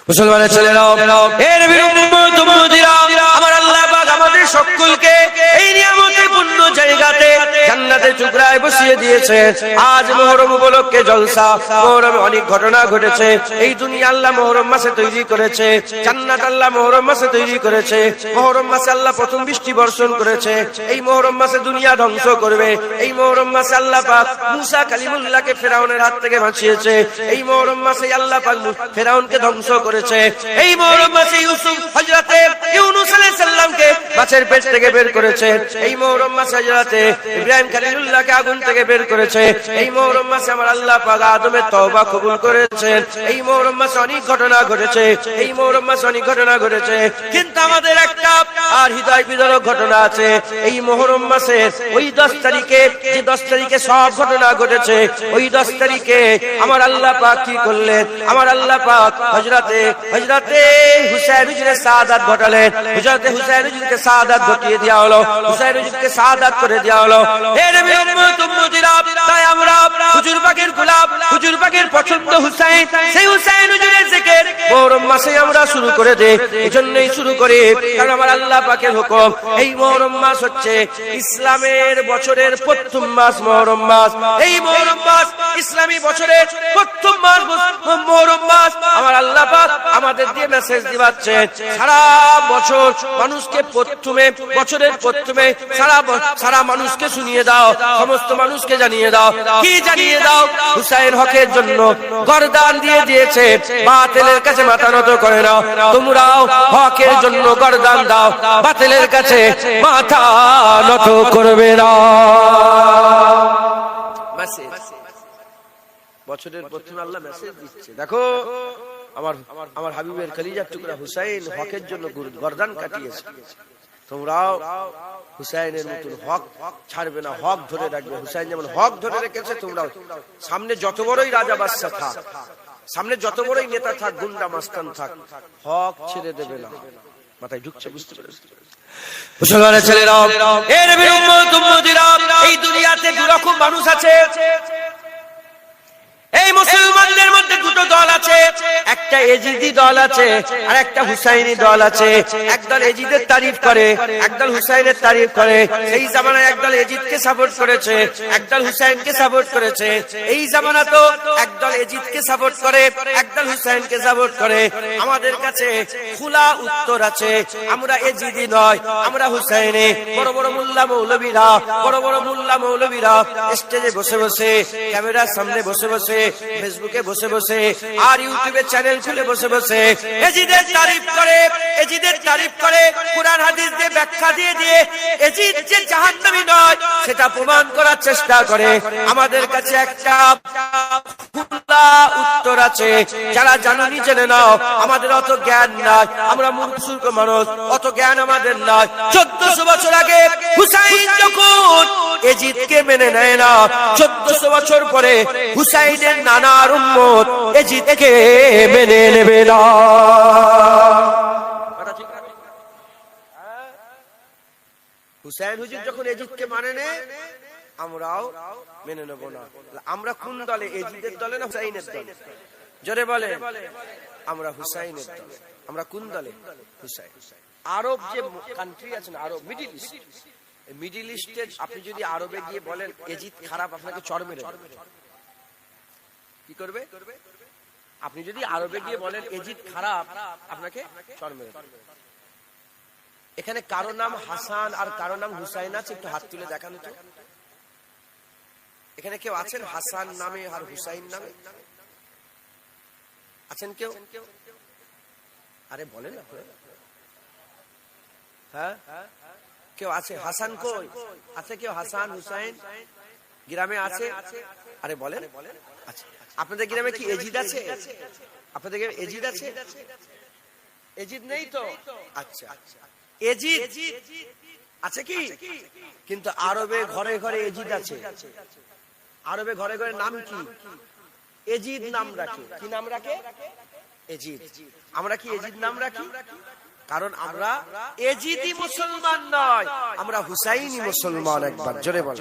মুসলমানের ছেলেরাও, এ নবীর উম্মত উম্মতিরা, আমার আল্লাহ পাক আমাদের সকলকে এই নিয়ামতের পূর্ণ জায়গাতে জান্নাতের টুকরায় বসিয়ে দিয়েছে। আজ মুহররম উপলক্ষে জলসা। মুহররমে অনেক ঘটনা ঘটেছে। এই দুনিয়া আল্লাহ মুহররম মাসে তৈরি করেছে, জান্নাত আল্লাহ মুহররম মাসে তৈরি করেছে। মুহররম মাসে আল্লাহ প্রথম বৃষ্টি বর্ষণ করেছে। এই মুহররম মাসে দুনিয়া ধ্বংস করবে। এই মুহররম মাসে আল্লাহ পাক মুসা কালিমুল্লাহকে ফেরাউনের হাত থেকে বাঁচিয়েছে। এই মুহররম মাসে আল্লাহ পাক ফেরাউনকে ধ্বংস করেছে। এই মুহররম মাসে ইউসুফ হযরতে ইউনূস আলাইহিস সালামকে মাছের পেট থেকে বের করেছে। এই মুহররম মাসে হযরতে ইব্রাহিম খলিলুল্লাহকে আগুন থেকে বের করেছে। এই মুহররম মাসে আমার আল্লাহ পাক আদমের তওবা কবুল করেছেন। এই মুহররম মাসে অনেক ঘটনা ঘটেছে। এই মুহররম মাসে অনেক ঘটনা ঘটেছে, কিন্তু আমাদের একটা আর হৃদয় বিদারক ঘটনা আছে। এই মুহররম মাসের ওই 10 তারিখে, যে 10 তারিখে সব ঘটনা ঘটেছে, ওই 10 তারিখে আমার আল্লাহ পাক কি করলেন? আমার আল্লাহ পাক হযরতে হুসাইন হুজুরের শাহাদাত ঘটালেন। হযরতে হুসাইন হুজুরকে শাহাদাত ঘটিয়ে দেওয়া হলো। হুসাইন হুজুরকে শাহাদাত করে দেওয়া হলো। হে নবী উম্মত উম্মতিরা, তাই আমরা হুজুর পাকের গোলাপ, হুজুর পাকের পছন্দ হুসাইন, সেই হুসাইন হুজুরের জিকির মুহররম মাসে আমরা শুরু করে দেই। এজন্যই শুরু করি কারণ আমার আল্লাহ পাকের হুকুম। এই মুহররম মাস হচ্ছে ইসলামের বছরের প্রথম মাস। মুহররম মাস, এই মুহররম মাস ইসলামী বছরের প্রথম মাস। মুহররম মাস আমার আল্লাহ পাক আমাদের দিয়ে মেসেজ দিচ্ছেন, সারা বছর মানুষকে প্রথমে, বছরের প্রথমে সারা মানুষকে শুনিয়ে দাও, সমস্ত মানুষকে জানিয়ে দাও। কি জানিয়ে দাও? হুসাইন হকের জন্য গর্দান দিয়ে দিয়েছে, বাতিলের কাছে মাথা নত করে নাও। তোমরাও হকের জন্য গর্দান দাও, বাতিলের কাছে মাথা নত করবে না। বছরের প্রথমে আল্লাহ মেসেজ দিচ্ছে, দেখো আমার হাবিবের কলিজার টুকরা হুসাইন হকের জন্য গর্দান কাটিয়েছে। তোমরাও হুসাইনের মতন হক ছাড়বে না, হক ধরে রাখবে। হুসাইন যেমন হক ধরে রেখেছে, তোমরাও সামনে যত বড়ই রাজা বাদশা থাক, সামনে যত বড়ই নেতা থাক, গুন্ডা মাস্তান থাক, হক ছেড়ে দেবে না। মাথায় ঢুকছে? বুঝতে পেরেছি? মুসলমানের ছেলেরা, এ নবীর উম্মত উম্মতিরা, এই দুনিয়াতে দুরকম মানুষ আছে। এই মুসলমানদের মধ্যে দুটো দল আছে, একটা এজিদি দল আছে আর একটা হুসাইনি দল আছে। একদল এজিদের তারিফ করে, একদল হুসাইনের তারিফ করে। এই জামানায় একদল এজিদকে সাপোর্ট করেছে, একদল হুসাইনকে সাপোর্ট করেছে। এই জামানা তো একদল এজিদকে সাপোর্ট করে, একদল হুসাইনকে সাপোর্ট করে। আমাদের কাছে খোলা উত্তর আছে, আমরা এজিদি নয়, আমরা হুসাইনি। বড় বড় মোল্লা মৌলবীরা, বড় বড় মোল্লা মৌলবীরা স্টেজে বসে বসে, ক্যামেরার সামনে বসে বসে, ফেসবুকে বসে বসে, আর ইউটিউবে চ্যানেল খুলে বসে বসে এজিদের তারিফ করে, এজিদের তারিফ করে, কুরআন হাদিস দিয়ে ব্যাখ্যা দিয়ে দিয়ে এজিদ যে জাহান্নামী নয় সেটা প্রমাণ করার চেষ্টা করে। আমাদের কাছে একটা খোলা উত্তর আছে, যারা জানুনি জেনে নাও, আমাদের অত জ্ঞান নাই, আমরা মূর্খ মানুষ, অত জ্ঞান আমাদের নাই। 1400 বছর আগে হুসাইন যখন এজিদকে মেনে নেয় না, 1400 বছর পরে হুসাইনের নানার উম্মত এজিদকে মেনে নেবে না। হুসাইন হুজুর যখন এজিদকে মানে নেয়, আমরাও মেনে নেব না। আমরা কোন দলে? এজিদের দলে না হুসাইনের দলে? জোরে বলে। আমরা হুসাইনের দলে। আমরা কোন দলে? হুসাইন। আরব যে কান্ট্রি আছে না, আরব, মিডল ইস্ট, মিডল ইস্টে আপনি যদি আরবে গিয়ে বলেন এজিদ খারাপ, আপনাকে চড় মেরে দেবে। কি করবে? আপনি যদি আরবে গিয়ে বলেন এজিদ খারাপ, আপনাকে চড় মেরে দেবে। এখানে কারো নাম হাসান আর কারো নাম হুসাইন আছে? একটু হাত তুলে দেখান তো। এখানে কেউ আছেন হাসান নামে আর হুসাইন নামে? আছেন কেউ? আরে বলেন না। হ্যাঁ, কেউ আছে? হাসান কই আছে? কেউ হাসান হুসাইন গ্রামে আছে? আরে বলেন। আচ্ছা, আপনাদের গ্রামে কি এজিদ আছে? আপনাদের গ্রামে এজিদ আছে? এজিদ নেই তো? আচ্ছা, এজিদ আছে কি? কিন্তু আরবে ঘরে ঘরে এজিদ আছে। আরবে ঘরে ঘরে নাম কি? এজিদ নাম রাখে। কি নাম রাখে? এজিদ। আমরা কি এজিদ নাম রাখি? কারণ আমরা এজিদি মুসলমান নয়, আমরা হুসাইনি মুসলমান। একবার জোরে বল।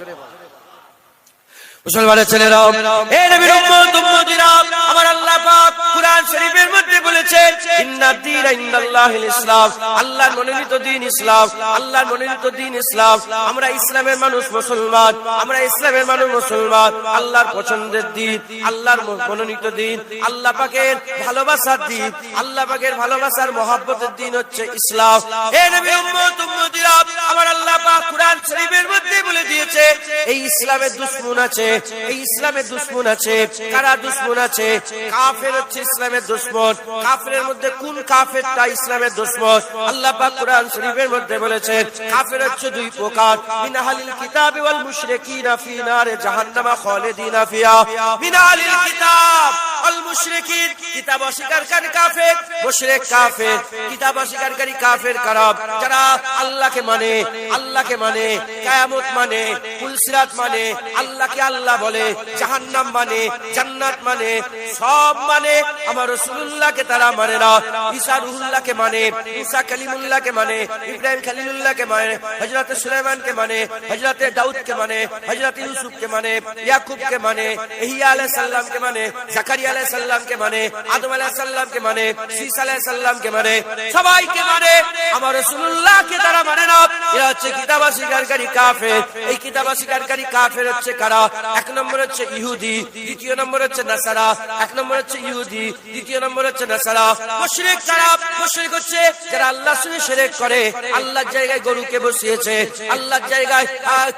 মুসলমানের ছেলেরাও, হে নবীর উম্মত উম্মতিরা, আমার আল্লাহ পাক কুরআন শরীফের মধ্যে বলেছেন, ইন্নাদ-দীনা ইনদাল্লাহিল ইসলাম, আল্লাহর মনোনীত দ্বীন ইসলাম, আল্লাহর মনোনীত দ্বীন ইসলাম। আমরা ইসলামের মানুষ মুসলমান, আমরা ইসলামের মানুষ মুসলমান, আল্লাহর পছন্দের দ্বীন, আল্লাহর মনোনীত দ্বীন, আল্লাহ পাকের ভালোবাসার দ্বীন, আল্লাহ পাকের ভালোবাসার মহব্বতের দ্বীন হচ্ছে ইসলাম। হে নবী উম্মত উম্মতিরা, আমার আল্লাহ পাক কুরআন শরীফের মধ্যে বলে দিয়েছে এই ইসলামের দুশমন আছে, এই ইসলামের দুশমন আছে। কারা দুশমন আছে? কাফের হচ্ছে ইসলামের দুশমন। কাফেরের মধ্যে কোন কাফেরটা ইসলামের দুশমন? আল্লাহ পাক কুরআন শরীফের মধ্যে বলেছেন কাফের হচ্ছে দুই প্রকার, মিন আহলিল কিতাবি ওয়াল মুশরিকিনা ফি নারে জাহান্নামা খালিদিনা ফিহা। মিন আহলিল কিতাব ওয়াল মুশরিকিন, কিতাব অস্বীকারী কাফের, মুশরিক কাফের। কিতাব অস্বীকারী কাফের কারা? যারা আল্লাহকে মানে, আল্লাহকে মানে, কিয়ামত মানে, পুলসিরাত মানে, আল্লাহকে আল্লাহ বলে, জাহান্নাম মানে, জান্নাত মানে, সব মানে, আমার রাসূলুল্লাহকে তারা মানে না। ঈসা রূহুল্লাহকে মানে, ঈসা কালিমুল্লাহকে মানে, ইব্রাহিম খলিলুল্লাহকে মানে, হযরত সুলাইমানকে মানে, হযরত দাউদকে মানে, হযরত ইউসুফকে মানে, ইয়াকুবকে মানে, ইহইয়া আলাইহিস সালামকে মানে, জাকারিয়া আলাইহিস সালামকে মানে, আদম আলাইহিস সালামকে মানে, ঈসা আলাইহিস সালামকে মানে, সবাইকে মানে, আমার রাসূলুল্লাহকে তারা মানে না। এরা হচ্ছে কিতাব অস্বীকারী কাফের। এই কিতাব অস্বীকারী কাফের হচ্ছে কারা? এক নম্বর হচ্ছে ইহুদি, দ্বিতীয় নম্বর হচ্ছে নাসারা। এক নম্বর হচ্ছে ইহুদি, দ্বিতীয় নম্বর হচ্ছে নাসারা। মুশরিক কারা? মুশরিক হচ্ছে যারা আল্লাহর সঙ্গে শিরক করে, আল্লাহর জায়গায় গরুকে বসিয়েছে, আল্লাহর জায়গায়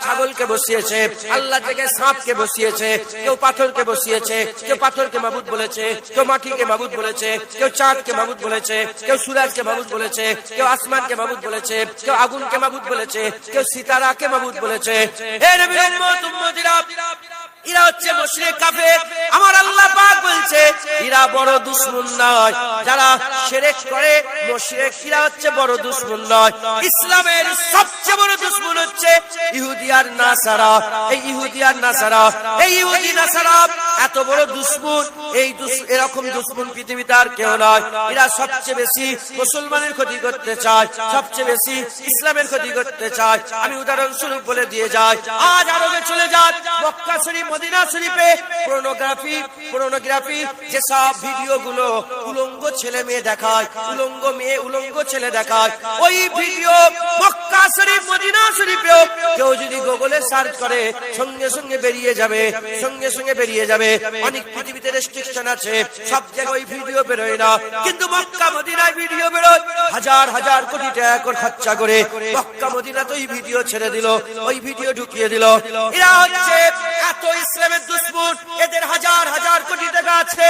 ছাগলকে বসিয়েছে, আল্লাহর জায়গায় সাপকে বসিয়েছে, কেউ পাথরকে বসিয়েছে, কেউ পাথরকে মাবুদ বলেছে, কেউ মাটিকে মাবুদ বলেছে, কেউ চাঁদকে মাবুদ বলেছে, কেউ সূরজকে মাবুদ বলেছে, কেউ আসমানকে মাবুদ বলেছে, কেউ আগুনকে মাবুদ বলেছে, কেউ সিতারাকে মাবুদ বলেছে। হে নবীর উম্মত উম্মতিরা, এরা হচ্ছে মুশরিক কাফের। আমার আল্লাহ পাক বলছে এরা বড় দুশমন নয়, যারা শিরক করে মুশরিক, এরা হচ্ছে বড় দুশমন নয়। ইসলামের সবচেয়ে বড় দুশমন হচ্ছে ইহুদি আর নাসারা। এই ইহুদি আর নাসারা, এই ইহুদি নাসারা এত বড় দুশমন, এই এরকম দুশমন পৃথিবীতে আর কেউ নয়। এরা সবচেয়ে বেশি মুসলমানের ক্ষতি করতে চায়, সবচেয়ে বেশি ইসলামের ক্ষতি করতে চায়। আমি উদাহরণস্বরূপ বলে দিয়ে যাই, আজ আরবে চলে যান, মক্কা শরীফ মদিনা শরীফে পর্নোগ্রাফি যেসব ভিডিও গুলো উলঙ্গ ছেলে মেয়ে দেখায়, উলঙ্গ মেয়ে উলঙ্গ ছেলে দেখায়, ওই ভিডিও মক্কা শরীফ মদিনা শরীফেও কেউ যদি গুগলে সার্চ করে সঙ্গে সঙ্গে বেরিয়ে যাবে, সঙ্গে সঙ্গে বেরিয়ে যাবে। অনেক পৃথিবীতে রেস্ট্রিকশন আছে, সব জায়গায় ওই ভিডিও বেরোয় না, কিন্তু মক্কা মদিনায় ভিডিও বেরোয়। হাজার হাজার কোটি টাকা করে খরচা করে মক্কা মদিনাতে ওই ভিডিও ছেড়ে দিল, ওই ভিডিও ঢুকিয়ে দিল। এরা হচ্ছে এত ইসলামের দুশমন, এদের হাজার হাজার কোটি টাকা আছে,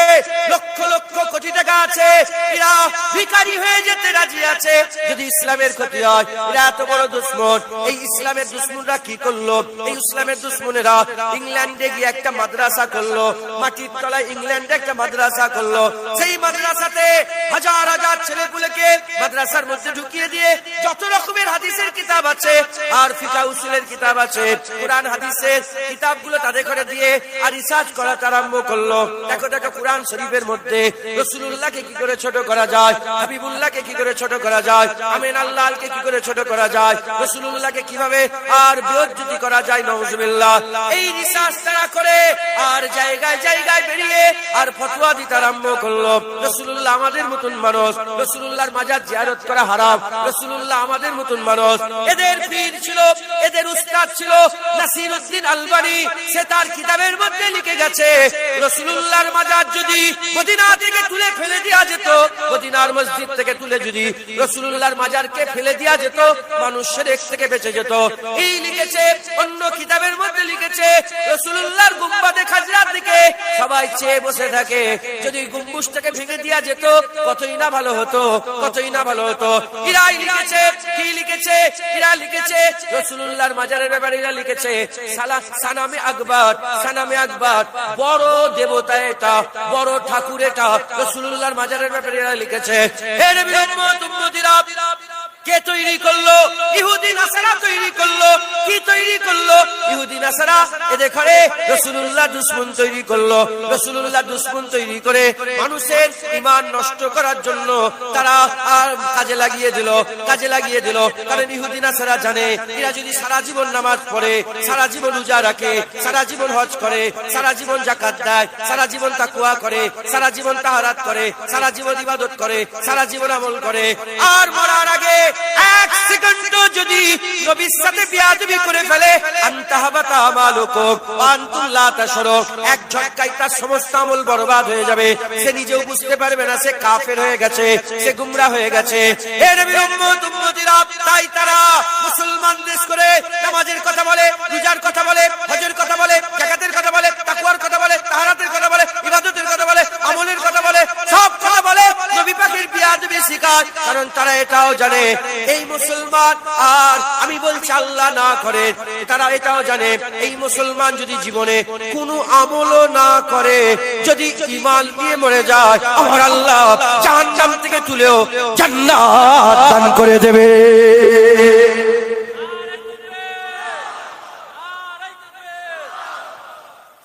লক্ষ লক্ষ কোটি টাকা আছে। এরা ভিখারি হয়ে যেতে রাজি আছে যদি ইসলামের ক্ষতি হয়। এরা এত বড় দুশমন। এই ইসলামের দুশমনরা কি করলো? এই ইসলামের দুশমনেরা ইংল্যান্ডে গিয়ে একটা মাদ্রাসা করলো, মাটির তলায় ইংল্যান্ডে একটা মাদ্রাসা করলো। সেই মাদ্রাসাতে হাজার হাজার ছেলেপুলেকে মাদ্রাসার মধ্যে ঢুকিয়ে দিয়ে যত রকমের হাদিসের কিতাব আছে আর ফিকহ উসুলের কিতাব আছে, কোরআন হাদিসের কিতাবগুলো তাদের করে দিয়ে আর রিসার্চ করা আরম্ভ করলো। দেখো দেখো কোরআন শরীফের মধ্যে রাসূলুল্লাহকে কি করে ছোট করা যায়, হাবিবুল্লাহকে কি করে ছোট করা যায়, আমিন আল্লাহকে কি করে ছোট করা যায়, রাসূলুল্লাহকে কিভাবে আর বেইজ্জতি করা যায়, নাউজুবিল্লাহ। এই রিসার্চ তারা করে আর জায়গায় জায়গায় বেরিয়ে আর ফতোয়া দিতে আরম্ভ করলো। রাসূলুল্লাহ আমাদের মতন মানুষ, রাসূলুল্লাহর মাজার জিয়ারত করা হারাম, রাসূলুল্লাহ আমাদের মতন মানুষ। এদের পীর ছিল, এদের উস্তাদ ছিল নাসিরউদ্দিন আলবানী, সে তার কিতাবের মধ্যে লিখে গেছে রাসূলুল্লাহর মাজার যদি মদিনা থেকে তুলে ফেলে দেয়া যেত, মদিনার মসজিদ থেকে তুলে যদি রাসূলুল্লাহর মাজারকে ফেলে দেয়া যেত, মানুষ শিরক থেকে বেঁচে যেত। এই লিখেছে, অন্য কিতাবের মধ্যে লিখেছে রাসূলুল্লাহর গুম্বাদে খাজরা থেকে সবাই চেয়ে বসে থাকে, যদি গম্বুজটাকে ভেঙে দেয়া যেত কতই না ভালো হতো, কতই না ভালো হতো। এরা লিখেছে, কি লিখেছে? এরা লিখেছে রাসূলুল্লাহর মাজারের ব্যাপারে এরা লিখেছে সানামে আকবার, সানামে আকবার, বড় দেবতা এটা, বড় ঠাকুর এটা। রাসূলুল্লাহর মাজারের ব্যাপারে এরা লিখেছে। হে নবীর উম্মত উম্মতিরা, কে তৈরি করলো? ইহুদি নাসারা তৈরি করলো। কি তৈরি করলো? ইহুদি নাসারা এদের ঘরে রাসূলুল্লাহ দুশমন তৈরি করলো। রাসূলুল্লাহ দুশমন তৈরি করে মানুষের ঈমান নষ্ট করার জন্য তারা আর কাজে লাগিয়ে দিল। কারণ ইহুদি নাসারা জানে এরা যদি সারা জীবন নামাজ পড়ে, সারা জীবন রোজা রাখে, সারা জীবন হজ করে, সারা জীবন যাকাত দেয়, সারা জীবন তাকওয়া করে, সারা জীবন তাহারাত করে, সারা জীবন ইবাদত করে, সারা জীবন আমল করে, আর মরার আগে এক সেকেন্ড যদি নবীর সাথে বিয়াদবি করে ফেলে, আনতাহাবাতা আমালুকুম ওয়া আনতুম লা তাশউরুন, এক ঝটকায় তার সমস্ত আমল বরবাদ হয়ে যাবে। সে নিজেও বুঝতে পারবে না সে কাফের হয়ে গেছে, সে গুমরা হয়ে গেছে। হে নবীর উম্মতিরা, তাই তারা মুসলমান দেশ করে নামাজের কথা বলে, রোজার কথা বলে, হজের কথা বলে, যাকাতের কথা বলে, তাকওয়ার কথা বলে, তাহারাতের কথা বলে, ইবাদতের কথা বলে, আমলের কথা বলে, সব কথা বলে, নবী পাকের বিয়াদবি শিখায়। কারণ তারা এটাও জানে এই মুসলমান, আর আমি বলছি আল্লাহ না করে, তারা এটাও জানে এই মুসলমান যদি জীবনে কোনো আমলও না করে, যদি ঈমান নিয়ে মরে যায়, আমার আল্লাহ জাহান্নাম থেকে তুলেও জান্নাত দান করে দেবে।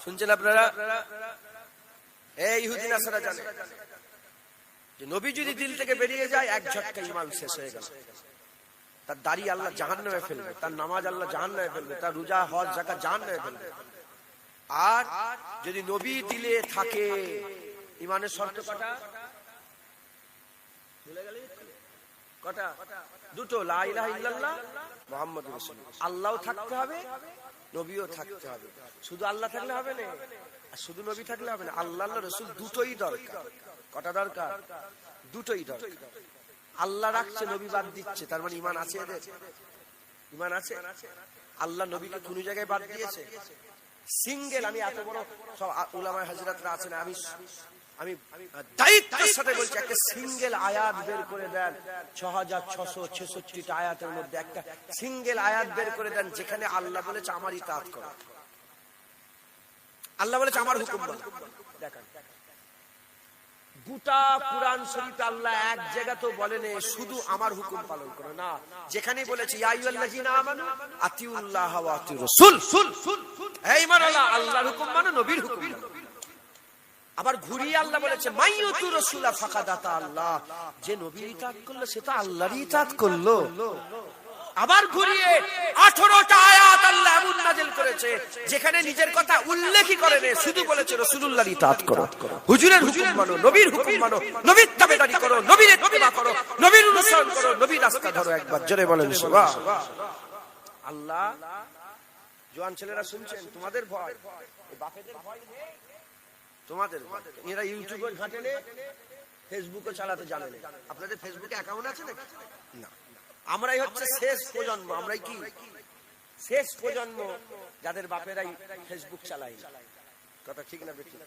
শুনছেন আপনারা? এই ইহুদি নাসারা জানে যে নবী যদি দিল থেকে বেরিয়ে যায়, এক ঝটকায় ঈমান শেষ হয়ে গেল। তার দাড়ি আল্লাহ জাহান্নামে ফেলবে, তার নামাজ আল্লাহ জাহান্নামে ফেলবে, তার রোজা হজ যাকাত জাহান্নামে ফেলবে। আর যদি নবী দিলে থাকে, ঈমানের শর্ত কটা? ভুলে গেলে কটা? দুটো, লা ইলাহা ইল্লাল্লাহ মুহাম্মাদুর রাসূলুল্লাহ। আল্লাহও থাকতে হবে, নবীও থাকতে হবে। শুধু আল্লাহ থাকলে হবে না, আর শুধু নবী থাকলে হবে না, আল্লাহ আল্লাহ রাসূল দুটোই দরকার। কটা দরকার? দুটোই দরকার। আল্লাহ রাখছে, নবী বাদ দিচ্ছে, তার মানে ঈমান আছে এদের? ঈমান আছে? আল্লাহ নবীকে কোন জায়গায় বাদ দিয়েছে? সিঙ্গেল, আমি এত বড় সব উলামায়ে হযরতরা আছেন, আমি দায়িত্বের সাথে বলছি, একটা সিঙ্গেল আয়াত বের করে দেন 6666টা আয়াতের মধ্যে একটা সিঙ্গেল আয়াত বের করে দেন যেখানে আল্লাহ বলেছে আমার ইতাআত করো, আল্লাহ বলেছে আমার হুকুম মানো। দেখেন, গোটা কুরআন শরীফে আল্লাহ এক জায়গা তো বলেন শুধু আমার হুকুম পালন করো না, যেখানে বলেছে ইয়া আইয়ুহাল্লাযীনা আমানু আতিউল্লাহ ওয়া আতিউর রাসূল, এই মানো, আল্লাহর হুকুম মানো, নবীর হুকুম মানো। আবার ঘুরিয়ে আল্লাহ বলেছে মাইয়ুতুর রাসূলা ফাকাদ আতা আল্লাহ, যে নবীর ইতাআত করলো সে তো আল্লাহরই ইতাআত করলো। আবার ঘুরিয়ে 18টা আয়াত আল্লাহ এমন নাযিল করেছে যেখানে নিজের কথা উল্লেখই করে না, শুধু বলেছে রাসূলুল্লাহর ইতাআত করো, হুজুরের হুকুম মানো, নবীর হুকুম মানো, নবীর তাবেদারি করো, নবীর ইত্তিবা করো, নবীর অনুসরণ করো, নবীর রাস্তা ধরো। একবার জোরে বলেন সুবহানাল্লাহ। আল্লাহ, জওয়ান ছেলেরা শুনছেন, তোমাদের ভয়, এই বাপেদের ভয় নেই, তোমাদের ভয়। এরা ইউটিউবে ঘাটে না, ফেসবুকে চালাতে জানে না। আপনাদের ফেসবুকে অ্যাকাউন্ট আছে নাকি? না। আমরাই হচ্ছে শেষ প্রজন্ম, আমরাই কি শেষ প্রজন্ম যাদের বাপেরাই ফেসবুক চালায়। কথা ঠিক না বেঠিক?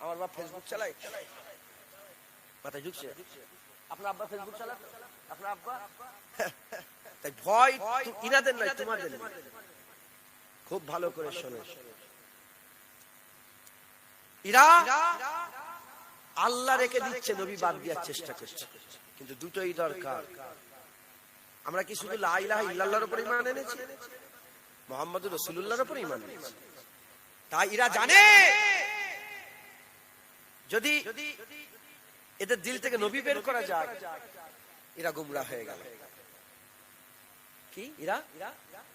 আমার বাপ ফেসবুক চালায়, মাথায় ঢুকছে? আপনার আব্বা ফেসবুক চালায়? আপনার আব্বা? তাই ভয় ইনাদের নাই, তোমাদের। খুব ভালো করে শোনো, এরা আল্লাহ রেখে দিচ্ছে, নবী বাদ দেওয়ার চেষ্টা করছে, কিন্তু দুটোই দরকার। আমরা কি শুধু লা ইলাহা ইল্লাল্লাহর উপর ঈমান এনেছি? মুহাম্মাদুর রাসূলুল্লাহর উপর ঈমান এনেছি। তাই এরা জানে যদি এদের দিল থেকে নবী বের করা যায়, এরা গুমরাহ হয়ে গেল। কি এরা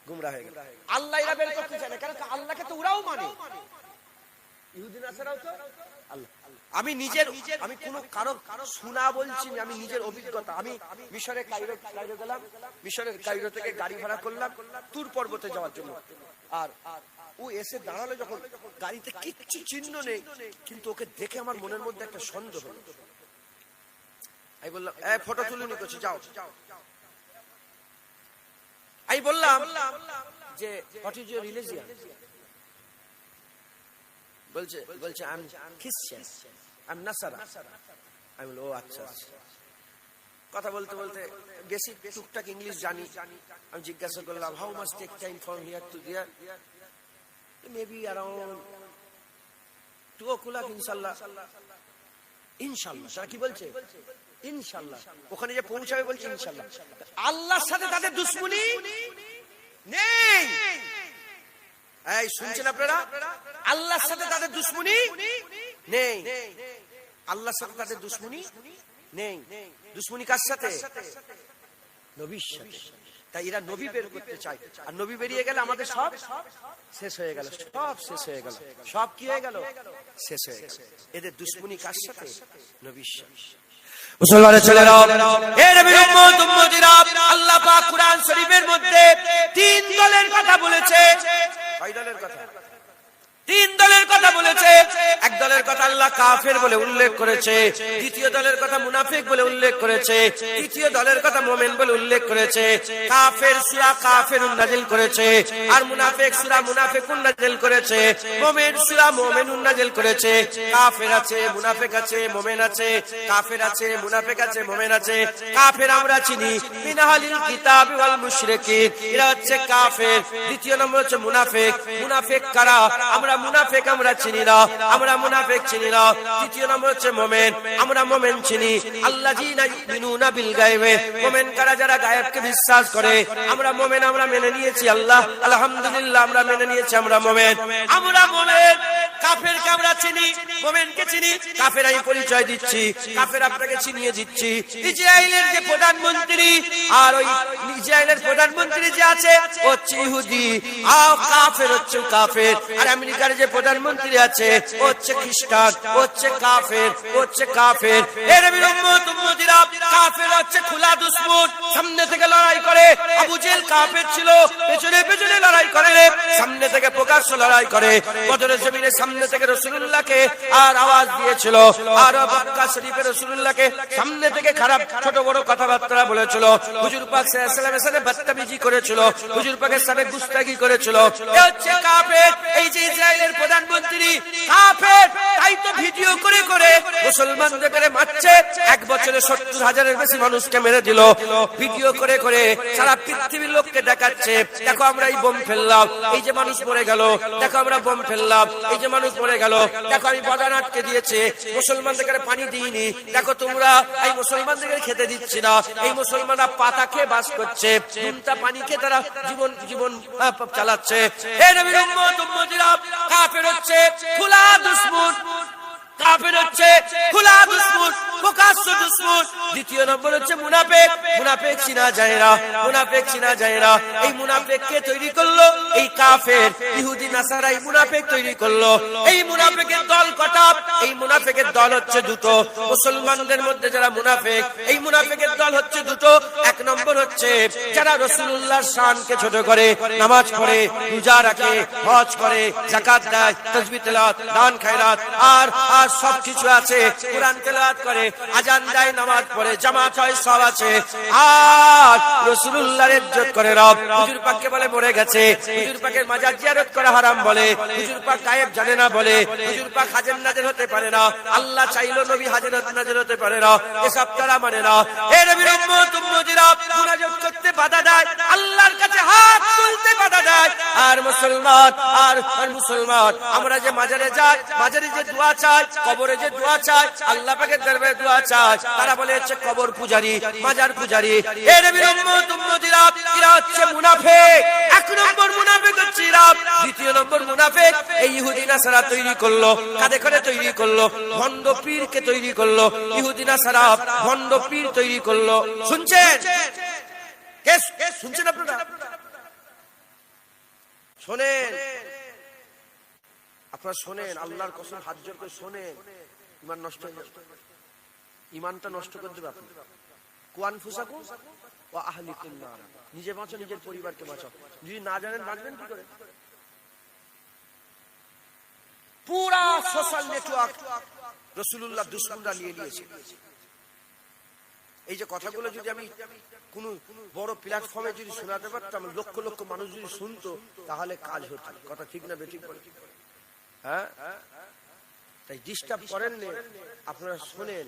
গুমরাহ হয়ে গেল। আল্লাহ এরা বের করতে চায় না, কারণ আল্লাহকে তো ওরাও মানে, ইহুদি নাসারাও তো আল্লাহ। আমি কোনো কারো শোনা বলছি না, আমি নিজের অভিজ্ঞতা। আমি মিশরের কায়রো গেলাম, মিশরের কায়রো থেকে গাড়ি ভাড়া করলাম তুর পর্বতে যাওয়ার জন্য। আর ও এসে দাঁড়ালো, যখন গাড়িতে কিচ্ছু চিহ্ন নেই, কিন্তু ওকে দেখে আমার মনের মধ্যে একটা সন্দেহ হলো। আমি বললাম ফটো তুলে নিয়ে করছি, যাও। আমি বললাম যে হোয়াট ইজ ইউর রিলিজিয়ন? বলছে আই এম খ্রিস্টান, আই এম নাসারা। আমি বললাম ও আচ্ছা। কথা বলতে বলতে বেসিক টুকটাক ইংলিশ জানি। আমি জিজ্ঞাসা করলাম how much take time from here to there? Maybe around 2 o'clock ইনশাআল্লাহ। ইনশাআল্লাহ তারা কি বলছে? ইনশাআল্লাহ। ওখানে যে পৌঁছাবে বলছে ইনশাআল্লাহ। আল্লাহর সাথে তাদের দুশমনি, নেই। এই শুনছেন আপনারা, আল্লাহর সাথে তাদের দুশমনি নেই, আল্লাহর সাথে তাদের দুশমনি নেই। দুশমনি কার সাথে? নবীর সাথে। তাই এরা নবী বের করতে চায়, আর নবী বেরিয়ে গেলে আমাদের সব শেষ হয়ে গেল, সব শেষ হয়ে গেল, সব কি হয়ে গেল? শেষ হয়ে গেল। এদের দুশমনি কার সাথে? নবীর সাথে। মুসলমানের ছেলেরা, হে নবীর উম্মত উম্মতিরা, আল্লাহ পাক কুরআন শরীফের মধ্যে তিন দলের কথা বলেছে। কয় দলের কথা? তিন দলের কথা বলেছে। এক দলের কথা আল্লাহ কাফের বলে উল্লেখ করেছে, দ্বিতীয় দলের কথা মুনাফিক বলে উল্লেখ করেছে, তৃতীয় দলের কথা মুমিন বলে উল্লেখ করেছে। কাফের সূরা কাফিরুন নাযিল করেছে, আর মুনাফিক সূরা মুনাফিকুন নাযিল করেছে। মুমিন সূরা মুমিনুন নাযিল করেছে। কাফের আছে, মুনাফিক আছে, মুমিন আছে। কাফের আছে, মুনাফিক আছে, মুমিন আছে। কাফের আমরা চিনি মিন আহলিল কিতাব ওয়াল মুশরিকিন, এরা হচ্ছে কাফের। দ্বিতীয় নম্বর হচ্ছে মুনাফিক। মুনাফিক কারা? আমরা মুনাফিক আমরা চিনি না, আমরা মুনাফিক চিনি না। তৃতীয় নম্বর হচ্ছে মুমিন, আমরা মুমিন চিনি। আল্লাযীনা ইউমিনুনা বিল গায়বে, মুমিন কারা? যারা গায়েবকে বিশ্বাস করে। আমরা মুমিন, আমরা মেনে নিয়েছি, আল্লাহ আলহামদুলিল্লাহ আমরা মেনে নিয়েছি, আমরা মুমিন, আমরা মুমিন। কাফেরকে আমরা চিনি, মুমিনকে চিনি। কাফের আমি পরিচয় দিচ্ছি, কাফের আপনাকে চিনিয়ে দিচ্ছি। ইসরায়েলের যে প্রধানমন্ত্রী, আর ওই ইসরায়েলের প্রধানমন্ত্রী যে আছে হচ্ছে ইহুদি, আর কাফের হচ্ছে কাফের। আর আমেরিকার যে প্রধানমন্ত্রী আছে হচ্ছে খ্রিস্টান, হচ্ছে কাফের, হচ্ছে কাফের। এর নবীর উম্মত উম্মতিরা, কাফের হচ্ছে খোলা দুশমন, সামনে থেকে লড়াই করে। আবু জেহেল কাফের ছিল, পেছনে পেছনে লড়াই করে, সামনে থেকে প্রকাশ্য লড়াই করে। বদরের জমিনে সামনে থেকে রাসূলুল্লাহকে আর আওয়াজ দিয়েছিল, আর মক্কা শরীফে রাসূলুল্লাহকে সামনে থেকে খারাপ ছোট বড় কথাবার্তা বলেছিল। হুজুর পাক সাল্লাল্লাহু আলাইহি ওয়াসাল্লামের সাথে বদতমিজি করেছিল, হুজুর পাকের সাথে গুস্তাখি করেছিল। এ হচ্ছে কাফের। এই যে ইসরায়েলের প্রধানমন্ত্রী কাফের, তাই তো ভিডিও করে করে মুসলমানদের মারছে। এক বছরে ৭০,০০০-এর বেশি মানুষকে মেরে দিল, ভিডিও করে করে সারা পৃথিবীর লোককে দেখাচ্ছে, দেখো আমরা এই বোম ফেললাম, এই যে মানুষ মরে গেল, দেখো আমরা বোম ফেললাম, এই যে মানুষ মরে গেল, দেখো আমি বাগান আটকে দিয়েছে, মুসলমানদের পানি দিইনি, দেখো তোমরা এই মুসলমানদের খেতে দিচ্ছি না, এই মুসলমানরা পাতা খেয়ে বাস করছে, নুনটা পানি খেয়ে তারা জীবন জীবন চালাচ্ছে। এই নবীর উম্মত উম্মতিরা, কাফের হচ্ছে খোলা দুশমন, কাফের হচ্ছে খোলা দুশমন, প্রকাশ্য দুশমন। দ্বিতীয় নম্বর হচ্ছে মুনাফিক। মুনাফিক চিনা যায় না, মুনাফিক চিনা যায় না। এই মুনাফিককে তৈরি করলো এই কাফের, ইহুদি নাসারা এই মুনাফিক তৈরি করলো। এই মুনাফিকের দল কটা? এই মুনাফিকের দল হচ্ছে দুটো। মুসলমানদের মধ্যে যারা মুনাফিক, এই মুনাফিকের দল হচ্ছে দুটো। এক নম্বর হচ্ছে যারা রাসূলুল্লাহর শানকে ছোট করে, নামাজ পড়ে, রোজা রাখে, হজ করে, যাকাত দেয়, তাসবিহ তেলাওয়াত, দান খায়রাত, আর সবকিছু আছে, কোরআন তেলাওয়াত করে, আজান দেয়, নামাজ পড়ে, জামাত হয়, সব আছে, আর রাসূলুল্লাহর ইজ্জত করে। রব হুজুর পাককে বলে মরে গেছে, হুজুর পাকের মাজার জিয়ারত করা হারাম বলে, হুজুর পাক গায়েব জানে না বলে, হুজুর পাক হাজির নাজির হতে পারে না, আল্লাহ চাইলো নবী হাজির নাজির হতে পারে না, এসব তারা মানে না। হে নবীর উম্মত উম্মতিরা, মুনাজাত করতে বাধা দেয়, আল্লাহর কাছে হাত তুলতে বাধা দেয়। আর মুসলমান, আর মুসলমান আমরা যে মাজারে যাই, মাজারে যে দোয়া চাই, কবরে যে দোয়া চাই, আল্লাহ পাকের দরবারে দোয়া চাই, তারা বলে হচ্ছে কবর পূজারী, মাজার পূজারী। এই নবীর উম্মত উম্মতিরা, এরা হচ্ছে মুনাফিক। এক নম্বর মুনাফিক হচ্ছে এরা। দ্বিতীয় নম্বর মুনাফিক এই ইহুদি নাসারা তৈরি করলো। কাদের করে তৈরি করলো? ভণ্ড পীরকে তৈরি করলো। ইহুদি নাসারা ভণ্ড পীর তৈরি করলো। শুনছেন? শুনছেন আপনারা? শোনেন, আপনারা শোনেন, আল্লাহর কসম হাত জোর করে শোনেন। ইমান নষ্ট হয়ে যাবে, ইমানটা নষ্ট করে দেবে আপনি। কুয়ান ফুসাকু ও আহলিকুম নার, নিজে বাঁচো, নিজের পরিবারকে বাঁচাও। যদি না জানেন বাঁচবেন কি করে? পুরা সোশ্যাল নেটওয়ার্ক রাসূলুল্লাহ দুশমনরা নিয়ে নিয়েছে। এই যে কথাগুলো যদি আমি কোন বড় প্ল্যাটফর্মে যদি শোনাতে পারতাম, লক্ষ লক্ষ মানুষ যদি শুনতো, তাহলে কাজ হতো। কথা ঠিক না বেঠিক বলে? হ্যাঁ, তাই ডিস্টার্ব করেন না, আপনারা শোনেন।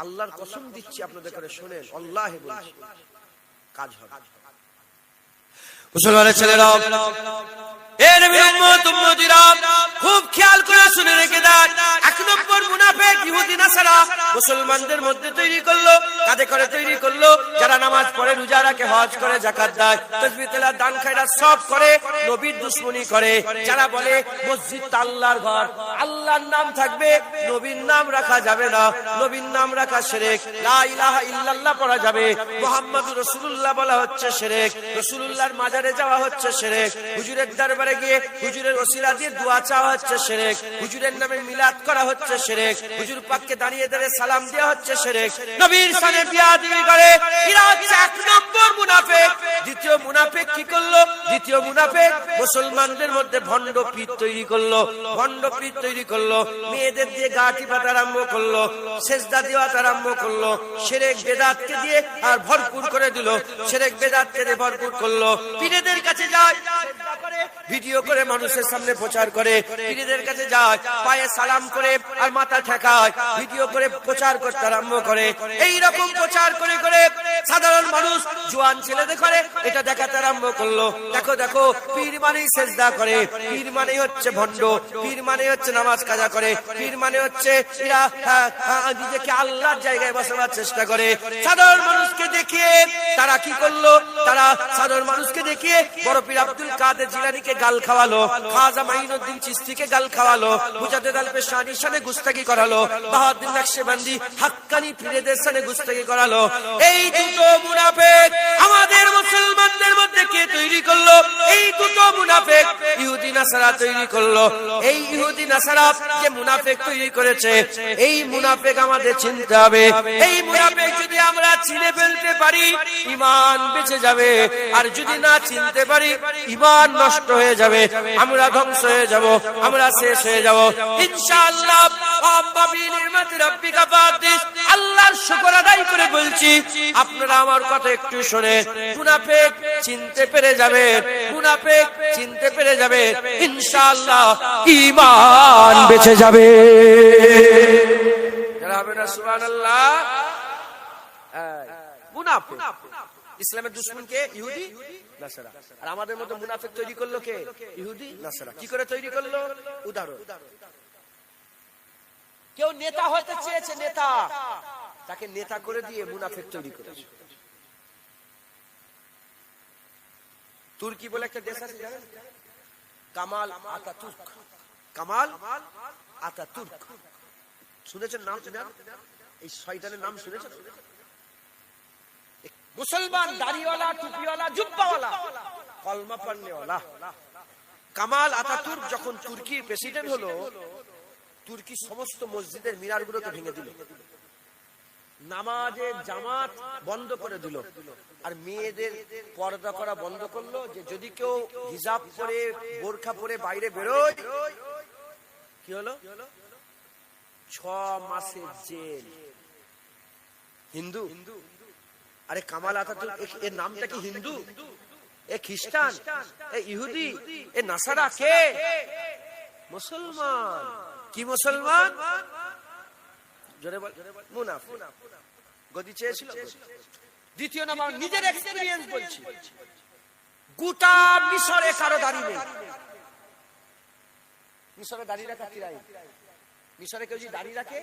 আল্লাহর কসম দিচ্ছি আপনাদের করে শোনেন, আল্লাহ বলছি কাজ হবে। মুসলমানের ছেলেরা, এ নবীর উম্মত উম্মতিরা খুব খেয়াল করে শুনে রেখে দেন। এক নম্বর মুনাফিক ইহুদি নাসারা মুসলমানদের মধ্যে তৈরি করলো, কাঁধে করে তৈরি করলো, যারা নামাজ পড়ে, রোজা রাখে, হজ করে, যাকাত দেয়, তাসবিহ তেলাওয়াত, দান খয়রাত সব করে, নবীর দুশমনি করে। যারা বলে মসজিদটা আল্লাহর ঘর, আল্লাহর নাম থাকবে, নবীর নাম রাখা যাবে না, নবীর নাম রাখা শিরক, লা ইলাহা ইল্লাল্লাহ পড়া যাবে, মুহাম্মাদুর রাসূলুল্লাহ বলা হচ্ছে শিরক, রাসূলুল্লাহর মাজারে যাওয়া হচ্ছে শিরক, হুজুরের দরবারে গিয়ে হুজুরের ওসিলা দিয়ে দোয়া চাওয়া হচ্ছে শিরক, হুজুরের নামে মিলাদ করা হচ্ছে শিরক, হুজুর পাককে দাঁড়িয়ে দাঁড়িয়ে সালাম দেওয়া হচ্ছে শিরক, নবীর সানে বিয়াদবি করে। এরা হচ্ছে এক নম্বর মুনাফিক। দ্বিতীয় মুনাফিক কি করলো? দ্বিতীয় মুনাফিক মুসলমানদের মধ্যে ভণ্ড পীর তৈরি করলো, ভণ্ড পীর তৈরি করলো, মেয়েদের দিয়ে গা টিপাতে আরম্ভ করলো, সেজদা দেওয়া আরম্ভ করলো, শিরক বেদাতকে দিয়ে আর ভরপুর করে দিল, শিরক বেদাতকে দিয়ে ভরপুর করলো। পীরেদের কাছে যায়, ভিডিও করে মানুষের সামনে প্রচার করে, পীরেদের কাছে যায়, পায়ে সালাম করে আর মাথা ঠেকায়, ভিডিও করে প্রচার করতে আরম্ভ করে। এই রকম প্রচার করে করে সাধারণ মানুষ, জোয়ান ছেলেদের করে এটা দেখাতে আরম্ভ করলো। দেখো দেখো, পীর মানেই সেজদা করে, পীর মানেই হচ্ছে ভণ্ড, পীর মানে হচ্ছে নামাজ কাজা করে, পীর মানে হচ্ছে এরা নিজেকে আল্লাহর জায়গায় বসাবার চেষ্টা করে। সাধারণ মানুষকে দেখিয়ে তারা কি করলো? তারা সাধারণ মানুষকে দেখিয়ে বড় পীর আব্দুল কাদের জিলানীকে গাল খাওয়ালো, খাজা মাইনুদ্দিন চিশতিকে গাল খাওয়ালো, মুজাদ্দিদ আল পেশাওয়ারির শানে গুস্তাখি করালো, বাহাউদ্দিন নকশবন্দি হাক্কানি পীরদের শানে গুস্তাখি করালো। এই দুটো মুনাফিক আমাদের মুসলমানদের মধ্যে কে তৈরি করলো? এই দুটো মুনাফিক ইহুদি নাসারা তৈরি করলো। এই ইহুদি নাসারা যে মুনাফিক তৈরি করেছে, এই মুনাফিক আমাদের চিনতে হবে। এই মুনাফিক যদি আমরা চিনে ফেলতে পারি, ঈমান বেঁচে যাবে, আর যদি না চিনতে পারি, ঈমান নষ্ট হয়ে যাবে, আমরা ধ্বংস হয়ে যাব, আমরা শেষ হয়ে যাব ইনশাআল্লাহ। আল্লাহর শুকর আদায় করে বলছি, আপনারা আমার কথা একটু শুনে মুনাফিক চিনতে পেরে যাবে, মুনাফিক চিনতে পেরে যাবে, ইনশাআল্লাহ ঈমান বেঁচে যাবে। যারা হবে না সুবহানাল্লাহ। মুনাফিক ইসলামের দুশমন কে? ইহুদি নাসারা। আর আমাদের মধ্যে মুনাফিক তৈরি করলো কে? ইহুদি নাসারা। কি করে তৈরি করলো? উদাহরণ, কেউ নেতা হতে চেয়েছে, নেতা, তাকে নেতা করে দিয়ে মুনাফিক তৈরি করেছে। তুর্কি বলে একটা দেশ আছে জানেন? কামাল আতাতুর্ক, কামাল আতাতুর্ক শুনেছেন নাম? এই শয়তানের নাম শুনেছেন? মুসলমান, দাড়িওয়ালা, টুপিওয়ালা, জুব্বাওয়ালা, কলমা পড়নেওয়ালা। কামাল আতাতুর্ক যখন তুর্কির প্রেসিডেন্ট হলো, তুর্কি সমস্ত মসজিদের মিনারগুলোকে ভেঙে দিল, নামাজের জামাত বন্ধ করে দিল, আর মেয়েদের পর্দা করা বন্ধ করলো, যে যদি কেউ হিজাব পরে, বোরখা পরে বাইরে বেরোয়, কি হলো? 6 মাসের জেল। হিন্দু? আরে কামাল আতাতুর্ক এর নামটা কি হিন্দু? এ খ্রিস্টান? এ ইহুদি? এ নাসারা? কে? মুসলমান। কি মুসলমান? জোরে বল। মুনাফিক। গদি চেয়েছিল। দ্বিতীয় নাম্বার, নিজের এক্সপেরিয়েন্স বলছি, গোটা মিশরে কারো দাড়ি নেই। মিশরে দাড়ি রাখা কি রাই? মিশরে কেউ যদি দাড়ি রাখে